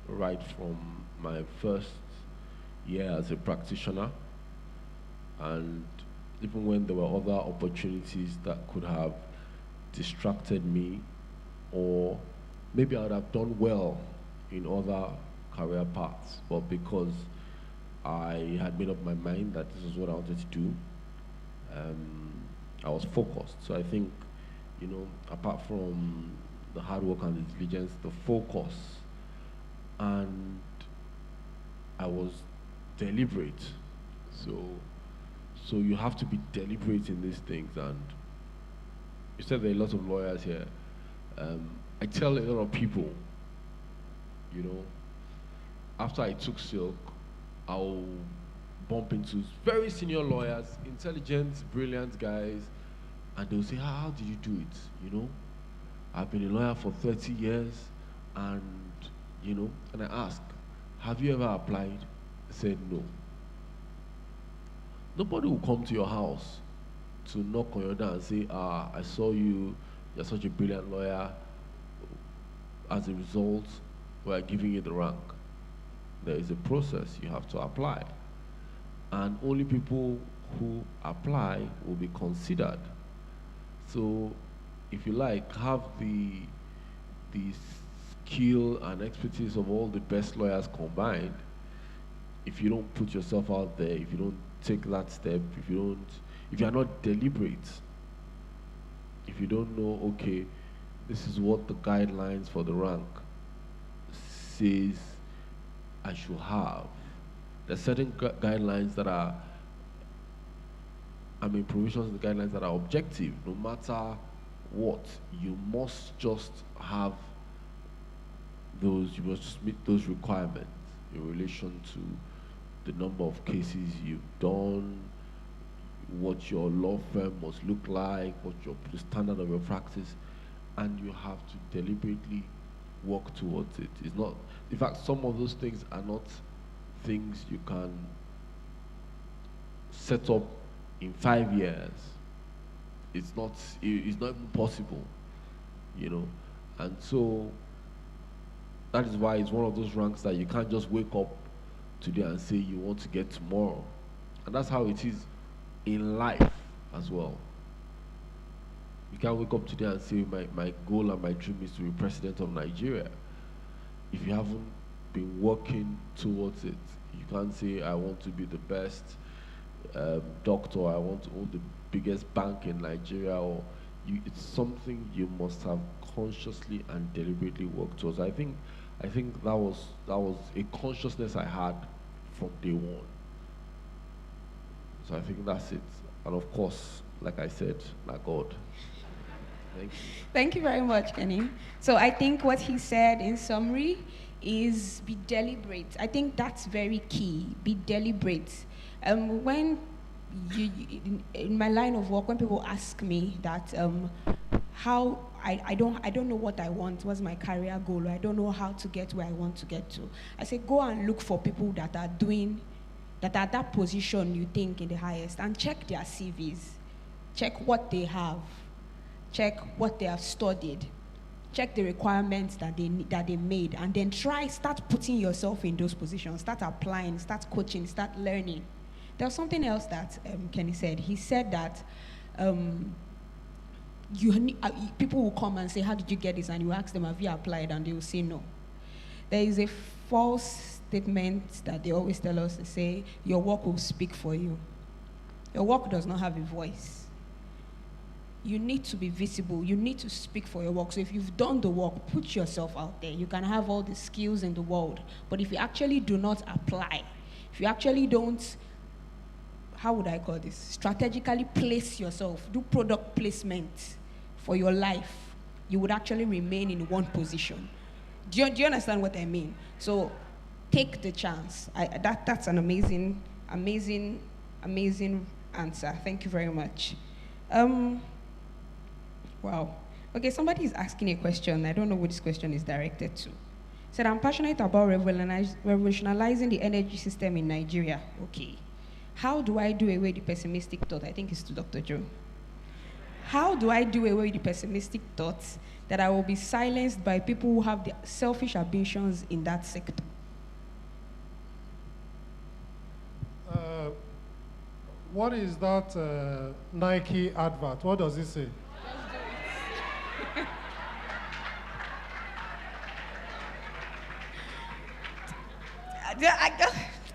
right from my first year as a practitioner. And even when there were other opportunities that could have distracted me, or maybe I would have done well in other career paths, but because I had made up my mind that this is what I wanted to do, I was focused. So I think, apart from the hard work and the diligence, the focus, and I was deliberate. So you have to be deliberate in these things. And you said there are a lot of lawyers here. I tell a lot of people, after I took Silk, I'll bump into very senior lawyers, intelligent, brilliant guys, and they'll say, how did you do it? I've been a lawyer for 30 years, and I ask, have you ever applied? I said, no. Nobody will come to your house to knock on your door and say, I saw you're such a brilliant lawyer. As a result, we're giving you the rank. There is a process you have to apply. And only people who apply will be considered. So, if you like, have the skill and expertise of all the best lawyers combined. If you don't put yourself out there, if you don't take that step, if you are not deliberate, if you don't know, okay, this is what the guidelines for the rank says I should have. There are certain guidelines that are, provisions in the guidelines that are objective. No matter what, you must just have those, you must meet those requirements in relation to the number of cases you've done, what your law firm must look like, what the standard of your practice, and you have to deliberately work towards it. It's not, in fact, some of those things are not things you can set up in 5 years. It's not even possible, and so that is why it's one of those ranks that you can't just wake up today and say you want to get tomorrow. And that's how it is in life as well. You can't wake up today and say my goal and my dream is to be president of Nigeria. If you haven't been working towards it, you can't say I want to be the best doctor, I want to own the biggest bank in Nigeria, or it's something you must have consciously and deliberately worked towards. I think that was a consciousness I had from day one. So I think that's it. And of course, like I said, not God. Thank you. Thank you very much, Kenny. So I think what he said in summary is be deliberate. I think that's very key. Be deliberate. When in my line of work, when people ask me that how I don't know what I want, what's my career goal, I don't know how to get where I want to get to, I say go and look for people that are at that position you think in the highest, and check their CVs, check what they have, check what they have studied, check the requirements that they made, and then start putting yourself in those positions, start applying, start coaching, start learning. There was something else that Kenny said. He said that people will come and say, how did you get this? And you ask them, have you applied? And they will say no. There is a false statement that they always tell us to say, your work will speak for you. Your work does not have a voice. You need to be visible. You need to speak for your work. So if you've done the work, put yourself out there. You can have all the skills in the world. But if you actually do not apply, if you actually don't, how would I call this? Strategically place yourself, do product placement for your life, you would actually remain in one position. Do you understand what I mean? So take the chance. That's an amazing answer. Thank you very much. Wow. Okay, somebody is asking a question. I don't know who this question is directed to. Said, I'm passionate about revolutionizing the energy system in Nigeria. Okay. How do I do away with the pessimistic thought? I think it's to Dr. Joe. How do I do away with the pessimistic thoughts that I will be silenced by people who have the selfish ambitions in that sector? What is that Nike advert? What does it say?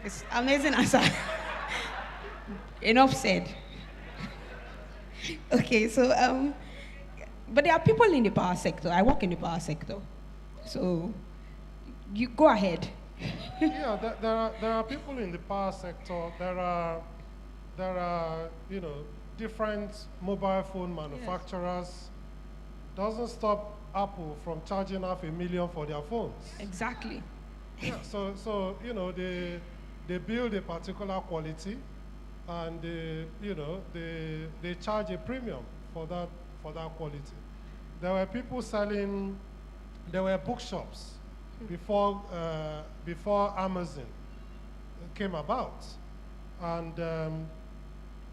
It's amazing answer. Enough said. Okay, so but there are people in the power sector. I work in the power sector, so you go ahead. Yeah, there are people in the power sector. There are different mobile phone manufacturers. Yes. Doesn't stop Apple from charging $500,000 for their phones. Exactly. Yeah, so they build a particular quality, and they charge a premium for that quality. There were people selling. There were bookshops before Amazon came about, and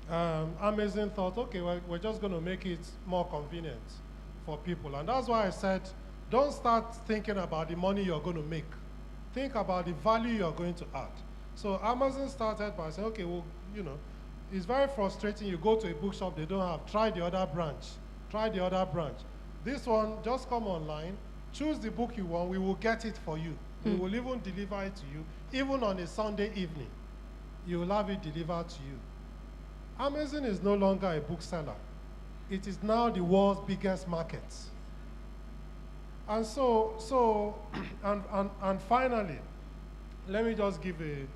Amazon thought, okay, we're just going to make it more convenient for people, and that's why I said, don't start thinking about the money you're going to make. Think about the value you're going to add. So Amazon started by saying, okay, well, it's very frustrating. You go to a bookshop, they don't have. Try the other branch. Try the other branch. This one, just come online, choose the book you want. We will get it for you. We will even deliver it to you. Even on a Sunday evening, you will have it delivered to you. Amazon is no longer a bookseller. It is now the world's biggest market. And and finally, let me just give a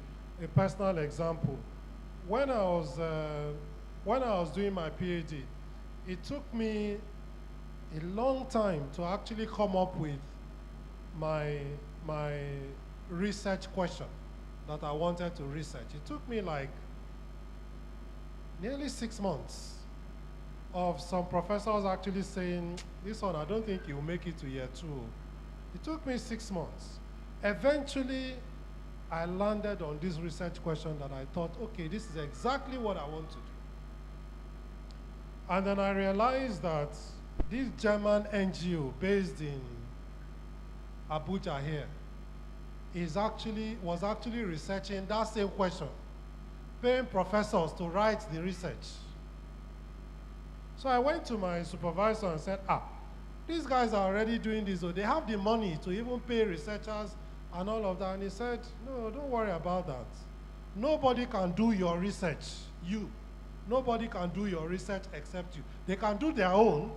personal example. When I was doing my PhD, it took me a long time to actually come up with my research question that I wanted to research. It took me like nearly 6 months of some professors actually saying, this one, I don't think you'll make it to year 2. It took me 6 months. Eventually, I landed on this research question that I thought, okay, this is exactly what I want to do. And then I realized that this German NGO based in Abuja here was actually researching that same question, paying professors to write the research. So I went to my supervisor and said, these guys are already doing this, so they have the money to even pay researchers and all of that. And he said, no, don't worry about that. Nobody can do your research, Nobody can do your research except you. They can do their own.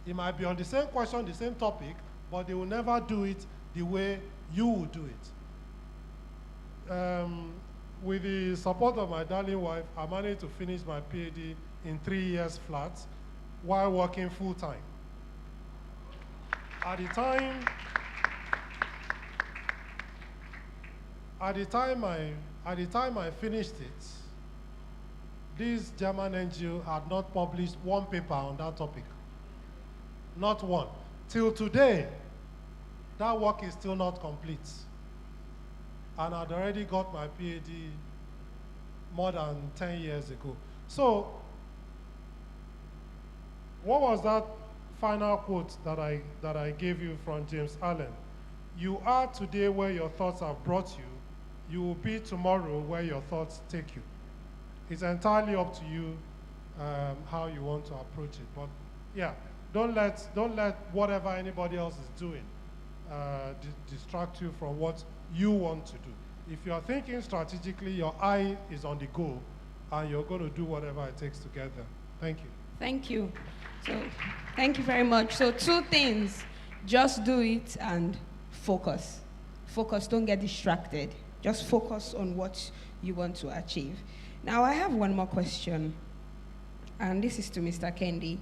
It might be on the same question, the same topic, but they will never do it the way you will do it. With the support of my darling wife, I managed to finish my PhD in 3 years flat while working full-time. At the time I finished it, this German NGO had not published one paper on that topic. Not one. Till today, that work is still not complete. And I'd already got my PhD more than 10 years ago. So, what was that final quote that I gave you from James Allen? You are today where your thoughts have brought you. You will be tomorrow where your thoughts take you. it's entirely up to you how you want to approach it. But yeah, don't let whatever anybody else is doing distract you from what you want to do. If you're thinking strategically, your eye is on the goal, and you're going to do whatever it takes to get there. Thank you. Thank you. So, thank you very much. So, two things. Just do it and focus. Focus, don't get distracted. Just focus on what you want to achieve. Now, I have one more question, and this is to Mr. Kehinde.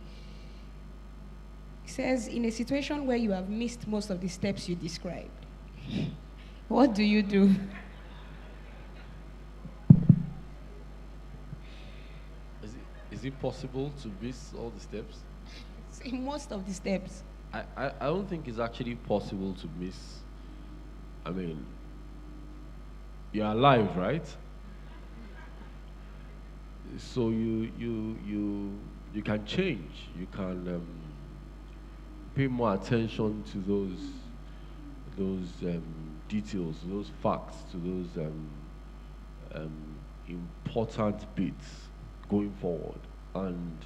It says, in a situation where you have missed most of the steps you described, what do you do? Is it possible to miss all the steps? Most of the steps. I don't think it's actually possible to miss. I mean, you're alive, right? So you can change. You can pay more attention to those details, those facts, to those important bits going forward. And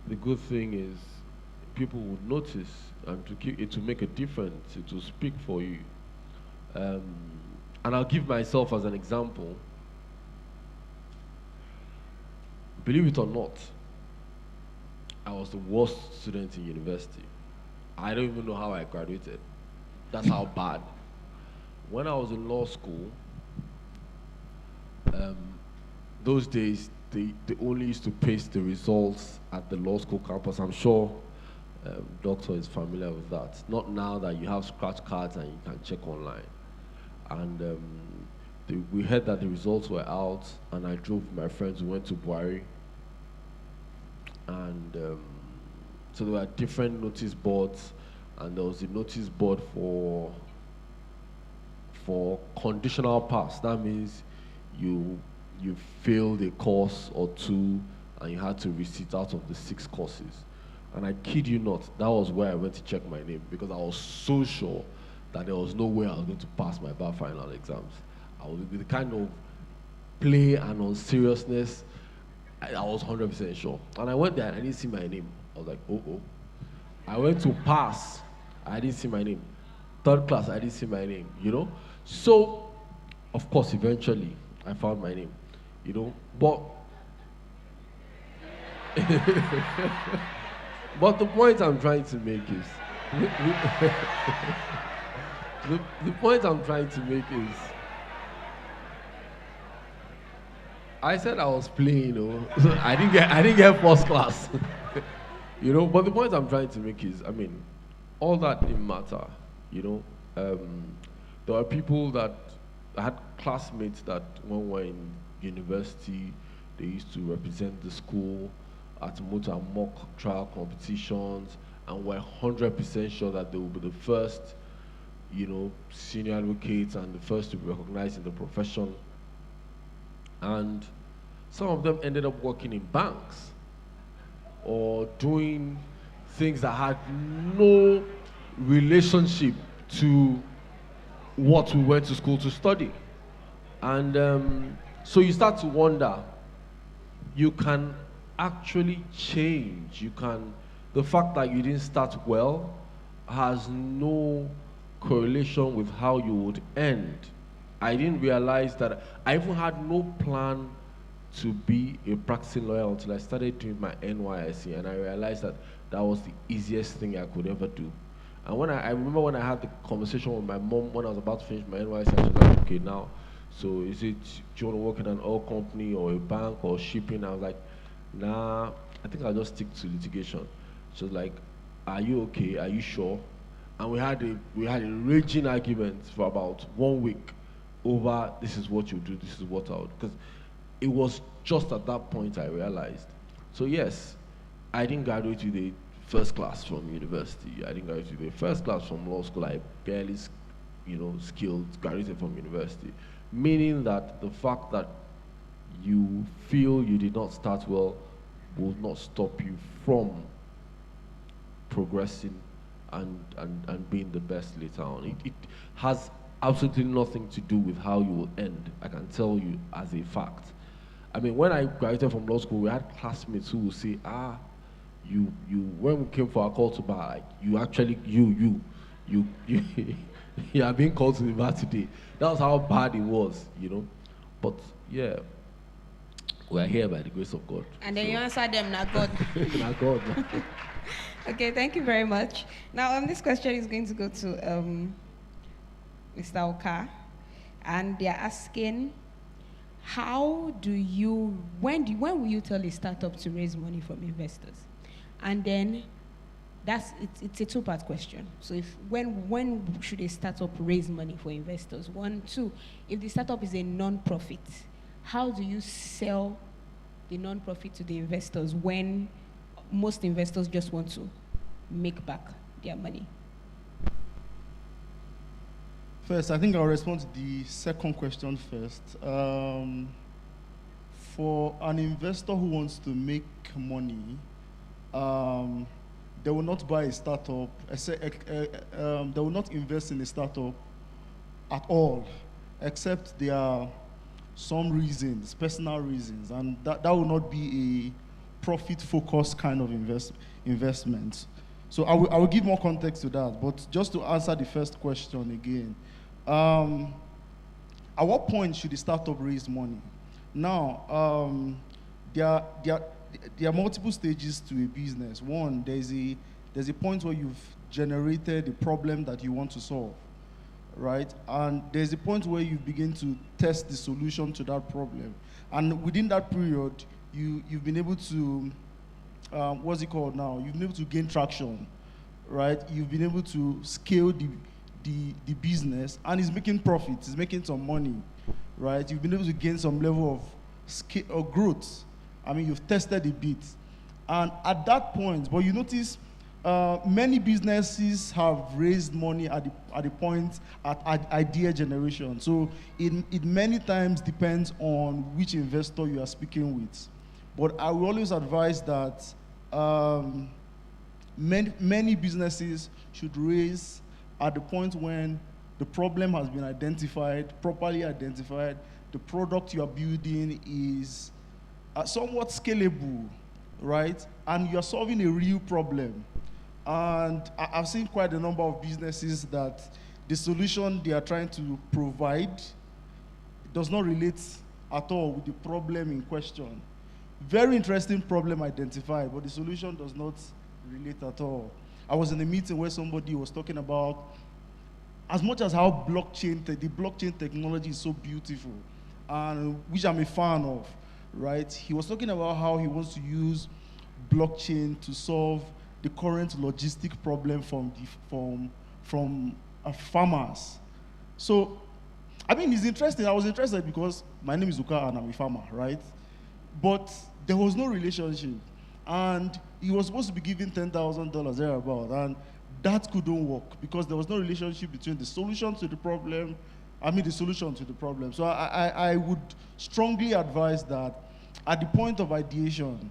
the good thing is, people would notice, and it will make a difference. It will speak for you. And I'll give myself as an example. Believe it or not, I was the worst student in university. I don't even know how I graduated. That's how bad. When I was in law school, those days, they only used to paste the results at the law school campus. I'm sure Doctor is familiar with that. Not now that you have scratch cards and you can check online. And we heard that the results were out, and I drove with my friends. We went to Buhari. And so there were different notice boards, and there was a notice board for conditional pass. That means you failed a course or two, and you had to resit out of the 6 courses. And I kid you not, that was where I went to check my name, because I was so sure that there was no way I was going to pass my bar final exams. I was with the kind of play and unseriousness, I was 100% sure. And I went there and I didn't see my name. I was like, oh. I went to pass, I didn't see my name. 3rd class, I didn't see my name, you know? So, of course, eventually, I found my name, you know? But, but the point I'm trying to make is, the point I'm trying to make is, I said I was playing, you know, so I didn't get 1st class, you know. But the point I'm trying to make is, I mean, all that didn't matter, you know. There are people that I had classmates that when we were in university, they used to represent the school at motor and mock trial competitions, and were 100% sure that they would be the first, you know, senior advocates and the first to be recognized in the profession. And some of them ended up working in banks or doing things that had no relationship to what we went to school to study. And so you start to wonder, you can actually change. The fact that you didn't start well has no correlation with how you would end. I didn't realize that I even had no plan to be a practicing lawyer until I started doing my NYSC, and I realized that that was the easiest thing I could ever do. And when I remember when I had the conversation with my mom when I was about to finish my NYSC, she was like, okay, now, so do you want to work in an oil company or a bank or shipping? I was like, nah, I think I'll just stick to litigation. She was like, are you okay? Are you sure? And we had a raging argument for about 1 week over this is what you do, this is what I'll do. Because it was just at that point I realized. So yes, I didn't graduate with a 1st class from university. I didn't graduate with a 1st class from law school. I barely, graduated from university. Meaning that the fact that you feel you did not start well will not stop you from progressing and being the best later on. It has absolutely nothing to do with how you will end. I can tell you as a fact. I mean, when I graduated from law school, we had classmates who would say, you, when we came for our call to bar, like, you actually, you are being called to the bar today. That was how bad it was, you know. But yeah, we are here by the grace of God. And then you answer them, not God. Not God. Okay, thank you very much. Now, this question is going to go to Mr. Uka, and they're asking, how do you, when will you tell a startup to raise money from investors? And then it's a two-part question. So when should a startup raise money for investors? 1, 2, if the startup is a non-profit, how do you sell the non-profit to the investors when most investors just want to make back their money? First, I think I'll respond to the second question first. For an investor who wants to make money, they will not buy a startup, they will not invest in a startup at all, except there are some reasons, personal reasons, and that will not be a profit-focused kind of investment. So I will give more context to that, but just to answer the first question again, at what point should the startup raise money? Now, there are multiple stages to a business. One, there's a point where you've generated a problem that you want to solve, right? And there's a point where you begin to test the solution to that problem. And within that period, you've been able to, what's it called now? You've been able to gain traction, right? You've been able to scale the business, and it's making profits, it's making some money, right? You've been able to gain some level of scale or growth. I mean, you've tested a bit. And at that point, but you notice many businesses have raised money at the point at idea generation. So it many times depends on which investor you are speaking with. But I will always advise that many businesses should raise at the point when the problem has been identified, properly identified, the product you are building is somewhat scalable, right? And you're solving a real problem. And I've seen quite a number of businesses that the solution they are trying to provide does not relate at all with the problem in question. Very interesting problem identified, but the solution does not relate at all. I was in a meeting where somebody was talking about as much as how the blockchain technology is so beautiful, and which I'm a fan of, right? He was talking about how he wants to use blockchain to solve the current logistic problem from farmers. So, I mean, it's interesting. I was interested because my name is Uka and I'm a farmer, right? But there was no relationship. And he was supposed to be given $10,000 thereabout, and that couldn't work because there was no relationship between the solution to the problem, the solution to the problem. So I would strongly advise that at the point of ideation,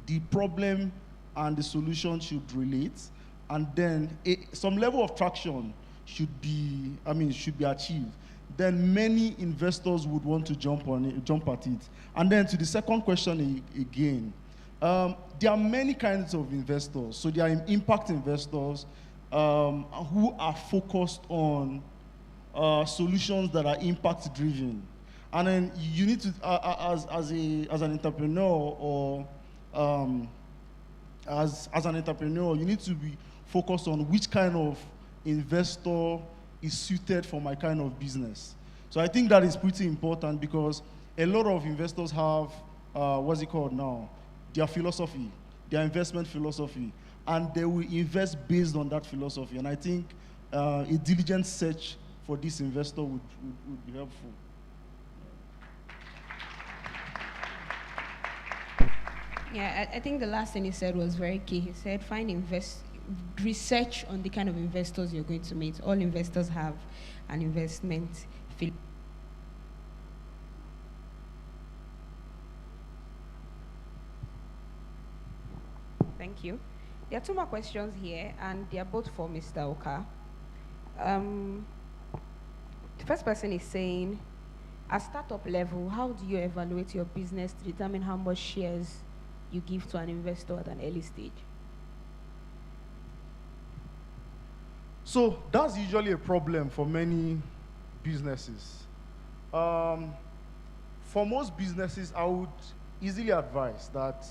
the problem and the solution should relate, and then some level of traction should be achieved. Then many investors would want to jump at it. And then to the second question again, there are many kinds of investors. So there are impact investors who are focused on solutions that are impact driven. And then you need to, as an entrepreneur or as an entrepreneur, you need to be focused on which kind of investor is suited for my kind of business. So I think that is pretty important because a lot of investors have, their philosophy, their investment philosophy, and they will invest based on that philosophy. And I think a diligent search for this investor would be helpful. Yeah, I think the last thing he said was very key. He said, research on the kind of investors you're going to meet. All investors have an investment philosophy. Thank you. There are two more questions here, and they are both for Mr. Uka. The first person is saying, at startup level, how do you evaluate your business to determine how much shares you give to an investor at an early stage? So that's usually a problem for many businesses. For most businesses, I would easily advise that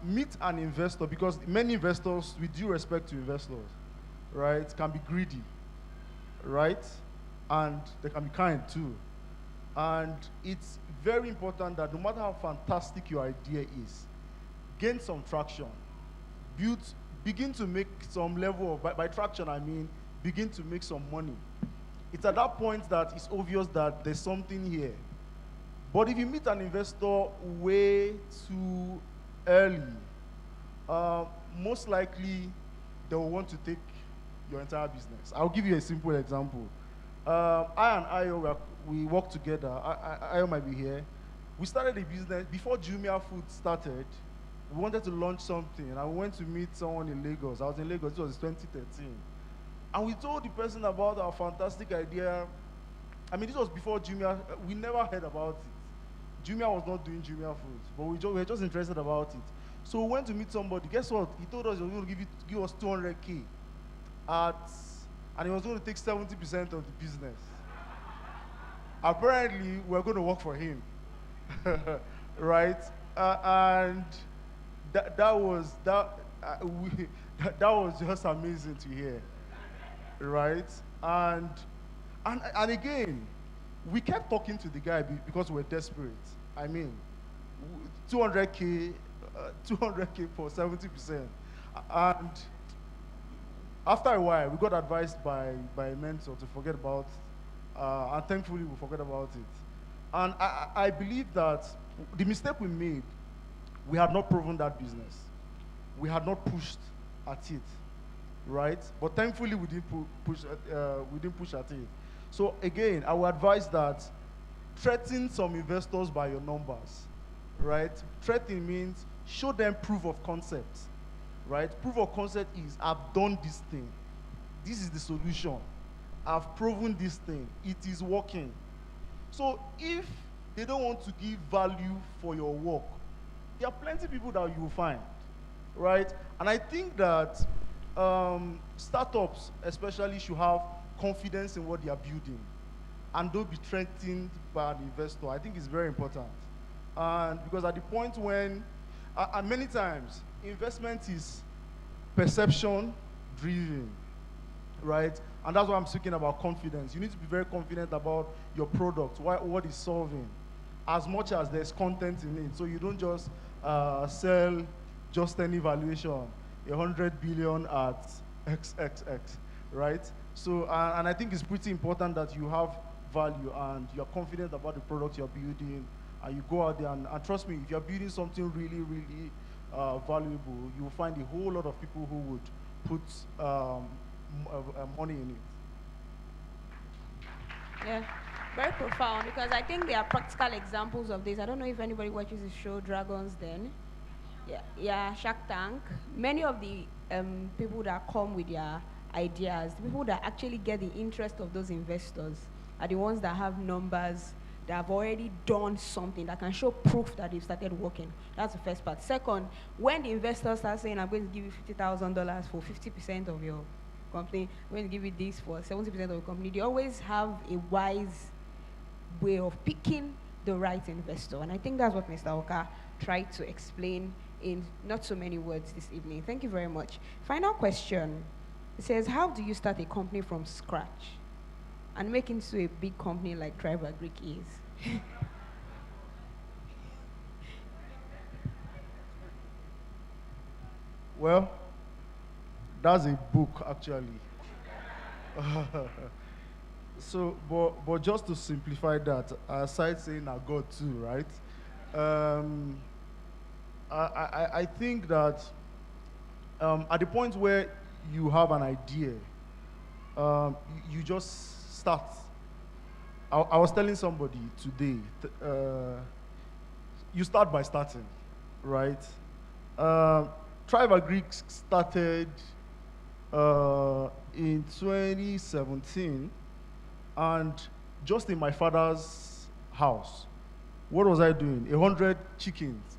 meet an investor, because many investors, with due respect to investors, right, can be greedy, right? And they can be kind too. And it's very important that no matter how fantastic your idea is, gain some traction, begin to make some level of, by traction I mean, begin to make some money. It's at that point that it's obvious that there's something here. But if you meet an investor way too early, most likely they will want to take your entire business. I'll give you a simple example. I and Ayo, we work together. Ayo might be here. We started a business before Jumia Food started. We wanted to launch something, and I went to meet someone in Lagos. I was in Lagos, it was 2013. And we told the person about our fantastic idea. I mean, this was before Jumia, we never heard about it. Jumia was not doing Jumia Food, but we were just interested about it. So we went to meet somebody. Guess what? He told us he was going to give us 200K and he was going to take 70% of the business. Apparently, we were going to work for him, right? And that was just amazing to hear, right? And again, we kept talking to the guy because we were desperate. I mean, 200K for 70%. And after a while, we got advised by a mentor to forget about it. And thankfully, we forgot about it. And I believe that the mistake we made, we had not proven that business. We had not pushed at it, right? But thankfully, we didn't push at it. So again, I would advise that threaten some investors by your numbers, right? Threatening means show them proof of concept, right? Proof of concept is, I've done this thing. This is the solution. I've proven this thing. It is working. So if they don't want to give value for your work, there are plenty of people that you will find, right? And I think that startups especially should have confidence in what they are building and don't be threatened by an investor. I think it's very important. And because at the point when, and many times, investment is perception driven, right? And that's why I'm speaking about confidence. You need to be very confident about your product, what it's solving, as much as there's content in it. So you don't just sell just any valuation, 100 billion at XXX, right? So, and I think it's pretty important that you have value and you're confident about the product you're building, and you go out there and trust me, if you're building something really, really valuable, you will find a whole lot of people who would put money in it. Yeah, very profound, because I think there are practical examples of this. I don't know if anybody watches the show Dragons Den. Yeah, Shark Tank. Many of the people that come with their ideas, the people that actually get the interest of those investors are the ones that have numbers, that have already done something, that can show proof that they've started working. That's the first part. Second, when the investors start saying, I'm going to give you $50,000 for 50% of your company, I'm going to give you this for 70% of your company, they always have a wise way of picking the right investor. And I think that's what Mr. Uka tried to explain in not so many words this evening. Thank you very much. Final question. It says, how do you start a company from scratch and make it into a big company like Driver Greek is? Well, that's a book, actually. So, but just to simplify that, aside saying I God too, right? I think that at the point where you have an idea, you just start. I was telling somebody today, you start by starting, right? Tribe Greek started in 2017, and just in my father's house, what was I doing? 100 chickens,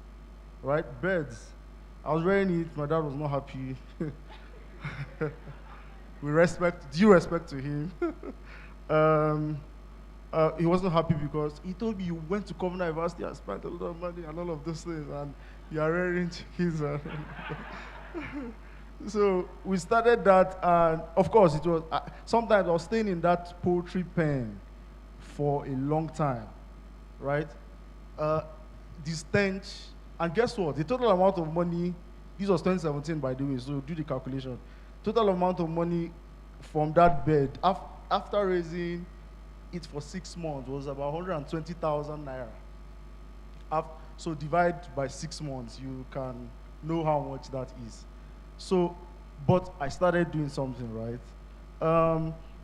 right? Birds. I was rearing it. My dad was not happy. Due respect to him. He wasn't happy because he told me, you went to Covenant University and spent a lot of money and all of those things, and you are rearing chickens. So we started that, and of course it was, sometimes I was staying in that poultry pen for a long time, right? The stench, and guess what? The total amount of money, this was 2017 by the way, so do the calculation. Total amount of money from that bed, after raising it for 6 months, was about 120,000 naira. So divide by 6 months, you can know how much that is. So, but I started doing something, right?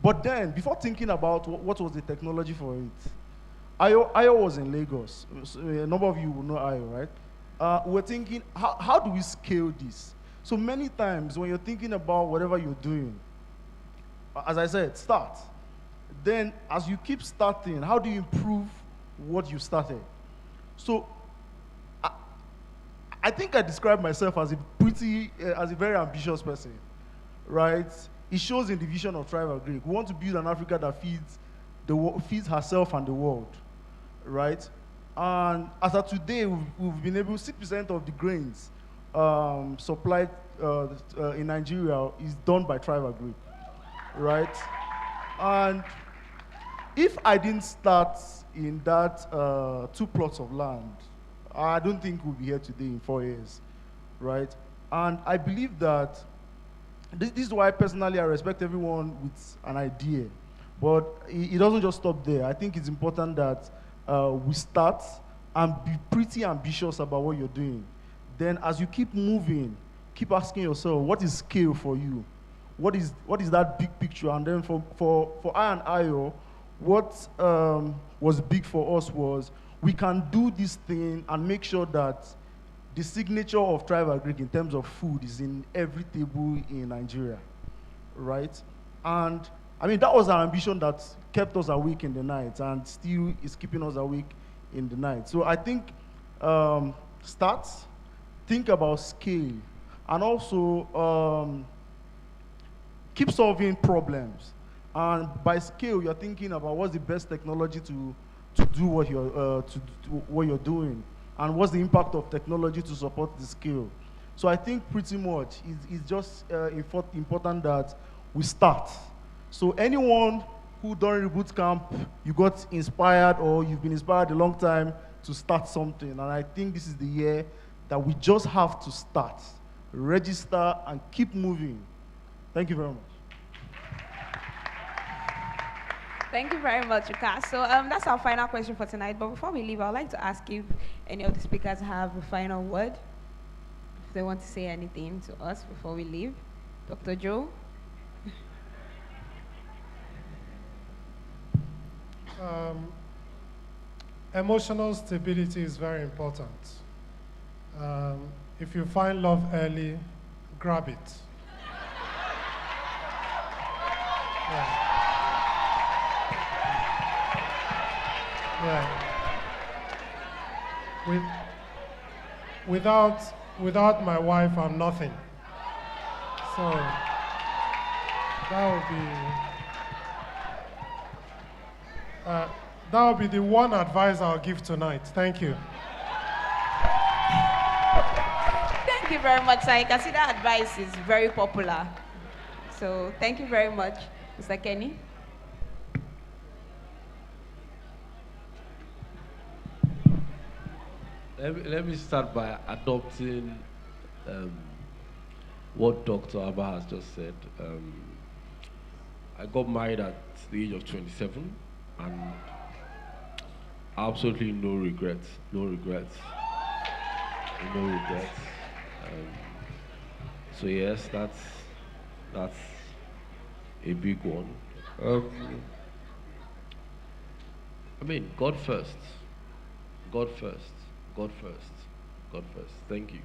But then, before thinking about what was the technology for it, Ayo was in Lagos. So a number of you will know Ayo, right? We're thinking, how do we scale this? So many times, when you're thinking about whatever you're doing, as I said, start. Then, as you keep starting, how do you improve what you started? So, I think I describe myself as a very ambitious person, right? It shows in the vision of Tribe Agric. We want to build an Africa that feeds herself and the world, right? And as of today, we've been able, 6% of the grains supplied in Nigeria is done by Tribe Agric, right? And if I didn't start in that 2 plots of land, I don't think we'll be here today in 4 years, right? And I believe that this is why personally I respect everyone with an idea, but it doesn't just stop there. I think it's important that we start and be pretty ambitious about what you're doing. Then as you keep moving, keep asking yourself, what is scale for you? What is that big picture? And then for I and Ayo, what was big for us was we can do this thing and make sure that the signature of Tribe Agric in terms of food is in every table in Nigeria, right? And I mean, that was our ambition that kept us awake in the night and still is keeping us awake in the night. So I think start, think about scale, and also keep solving problems. And by scale, you're thinking about what's the best technology to do what you're doing, and what's the impact of technology to support the scale. So I think pretty much it's just important that we start. So anyone who during the boot camp you got inspired or you've been inspired a long time to start something, and I think this is the year that we just have to start, register, and keep moving. Thank you very much. Thank you very much, Uka. So that's our final question for tonight. But before we leave, I'd like to ask if any of the speakers have a final word, if they want to say anything to us before we leave. Dr. Joe? Emotional stability is very important. If you find love early, grab it. Yeah. Yeah. Without my wife, I'm nothing. So that would be the one advice I'll give tonight. Thank you. Thank you very much. I can see that advice is very popular. So thank you very much, Mr. Kenny. Let me start by adopting what Dr. Abah has just said. I got married at the age of 27, and absolutely no regrets. So yes, that's a big one. I mean, God first. Thank you.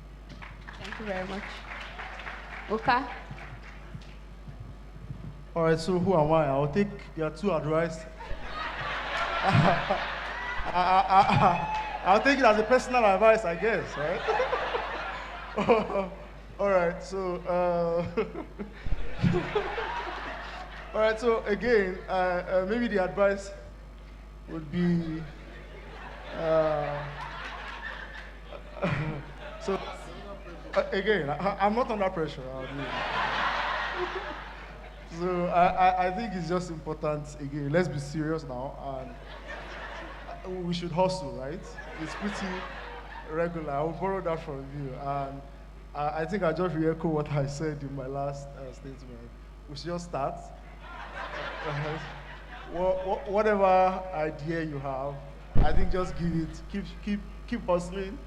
Thank you very much. Uka? All right, so who am I? I'll take their 2 advice. I'll take it as a personal advice, I guess, right? All right, so all right, so again, maybe the advice would be so again, I'm not under pressure. So I think it's just important. Again, let's be serious now, and we should hustle, right? It's pretty regular. I will borrow that from you, and I think I just re-echo what I said in my last statement. We should just start. Whatever idea you have, I think just give it. Keep hustling.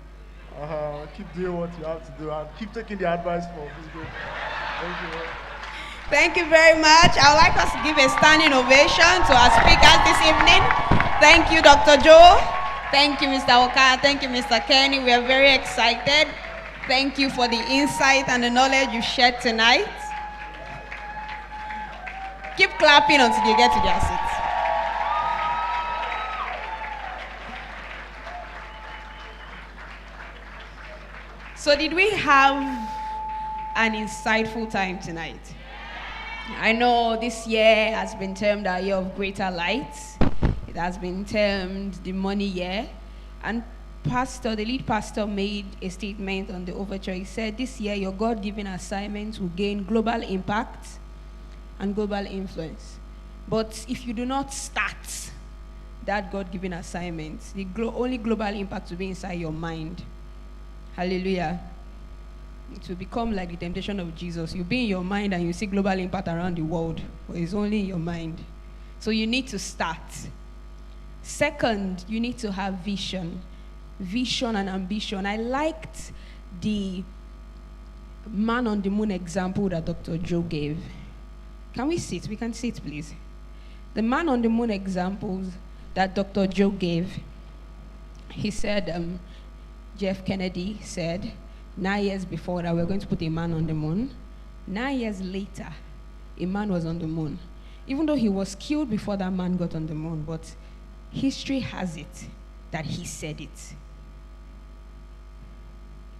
Keep doing what you have to do, and keep taking the advice from this group. Thank you. Thank you very much. I would like us to give a standing ovation to our speakers this evening. Thank you, Dr. Joe. Thank you, Mr. Oka. Thank you, Mr. Kenny. We are very excited. Thank you for the insight and the knowledge you shared tonight. Keep clapping until you get to their seats. So did we have an insightful time tonight? I know this year has been termed our year of greater light. It has been termed the money year. And the lead pastor made a statement on the overture. He said, this year your God-given assignment will gain global impact and global influence. But if you do not start that God-given assignment, the only global impact will be inside your mind. Hallelujah. It will become like the temptation of Jesus. You'll be in your mind and you see global impact around the world, but it's only in your mind. So you need to start. Second, you need to have vision. Vision and ambition. I liked the man on the moon example that Dr. Joe gave. Can we sit? We can sit, please. The man on the moon examples that Dr. Joe gave, he said, Jeff Kennedy said, 9 years before that we were going to put a man on the moon. 9 years later, a man was on the moon. Even though he was killed before that man got on the moon, but history has it that he said it.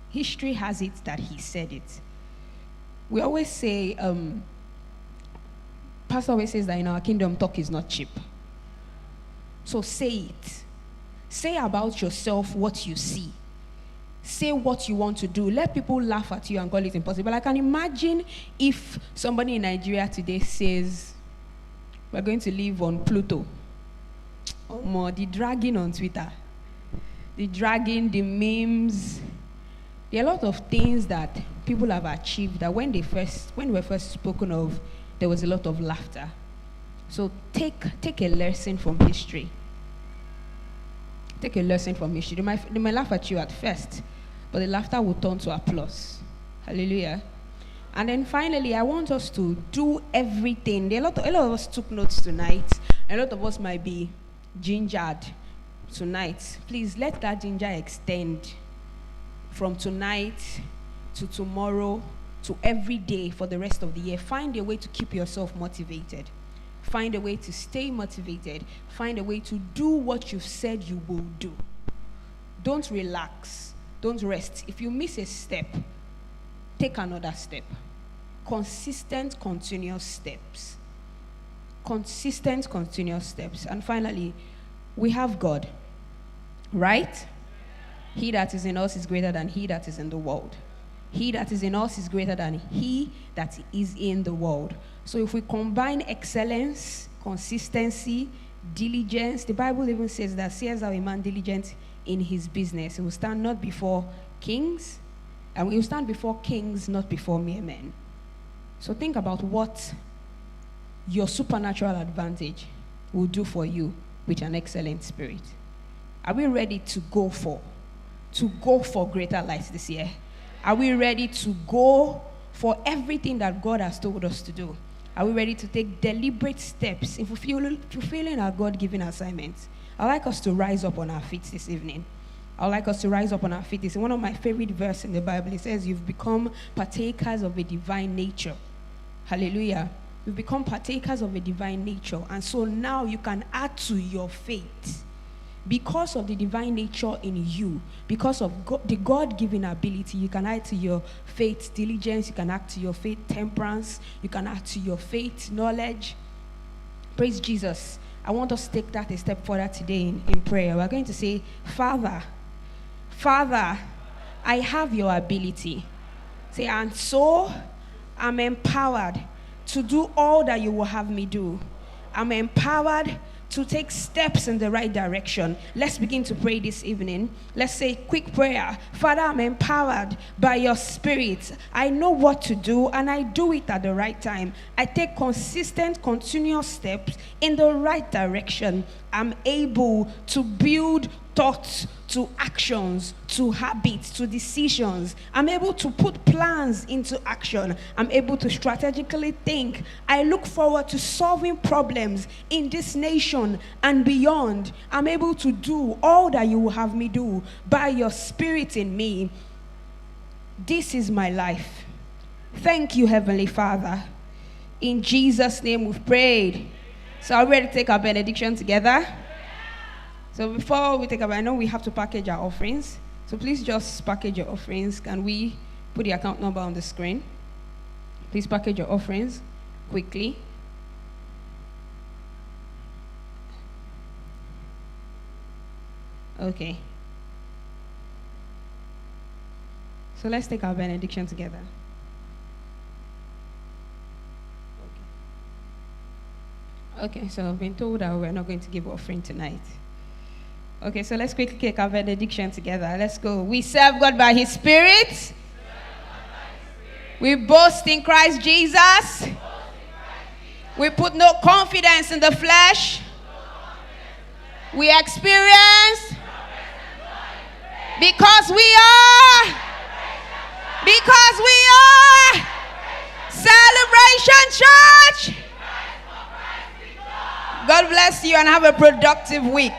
History has it that he said it. We always say, Pastor always says that in our kingdom, talk is not cheap. So say it. Say about yourself what you see. Say what you want to do. Let people laugh at you and call it impossible. I can imagine if somebody in Nigeria today says, we're going to live on Pluto. Or more, the dragging on Twitter. The dragging, the memes. There are a lot of things that people have achieved that when we were first spoken of, there was a lot of laughter. So take a lesson from history. Take a lesson from history. They might laugh at you at first, but the laughter will turn to applause. Hallelujah. And then finally, I want us to do everything. A lot of us took notes tonight. A lot of us might be gingered tonight. Please let that ginger extend from tonight to tomorrow to every day for the rest of the year. Find a way to keep yourself motivated. Find a way to stay motivated. Find a way to do what you've said you will do. Don't relax. Don't rest. If you miss a step, take another step. Consistent, continuous steps. Consistent, continuous steps. And finally, we have God, right? He that is in us is greater than he that is in the world. He that is in us is greater than he that is in the world. So if we combine excellence, consistency, diligence, the Bible even says that seest thou a man diligent in his business, he will stand not before kings, and we will stand before kings, not before mere men. So think about what your supernatural advantage will do for you with an excellent spirit. Are we ready to go for greater lights this year? Are we ready to go for everything that God has told us to do? Are we ready to take deliberate steps in fulfilling our God-given assignments? I'd like us to rise up on our feet this evening. I'd like us to rise up on our feet. It's one of my favorite verses in the Bible. It says, you've become partakers of a divine nature. Hallelujah. You've become partakers of a divine nature. And so now you can add to your faith. Because of the divine nature in you, because of the God-given ability, you can add to your faith diligence, you can add to your faith temperance, you can add to your faith knowledge. Praise Jesus. I want us to take that a step further today in prayer. We're going to say, Father, I have your ability. Say, and so I'm empowered to do all that you will have me do. I'm empowered to take steps in the right direction. Let's begin to pray this evening. Let's say quick prayer. Father, I'm empowered by your Spirit. I know what to do and I do it at the right time. I take consistent, continuous steps in the right direction. I'm able to build thoughts to actions, to habits, to decisions. I'm able to put plans into action. I'm able to strategically think. I look forward to solving problems in this nation and beyond. I'm able to do all that you will have me do by your Spirit in me. This is my life. Thank you, Heavenly Father. In Jesus' name we've prayed. So are we ready to take our benediction together? So before we take up, I know we have to package our offerings. So please just package your offerings. Can we put the account number on the screen? Please package your offerings quickly. Okay. So let's take our benediction together. Okay, so I've been told that we're not going to give offering tonight. Okay, so let's quickly take our benediction together. Let's go. We serve God by His Spirit. We boast in Christ Jesus. We put no confidence in the flesh. We experience because we are Celebration Church. God bless you and have a productive week.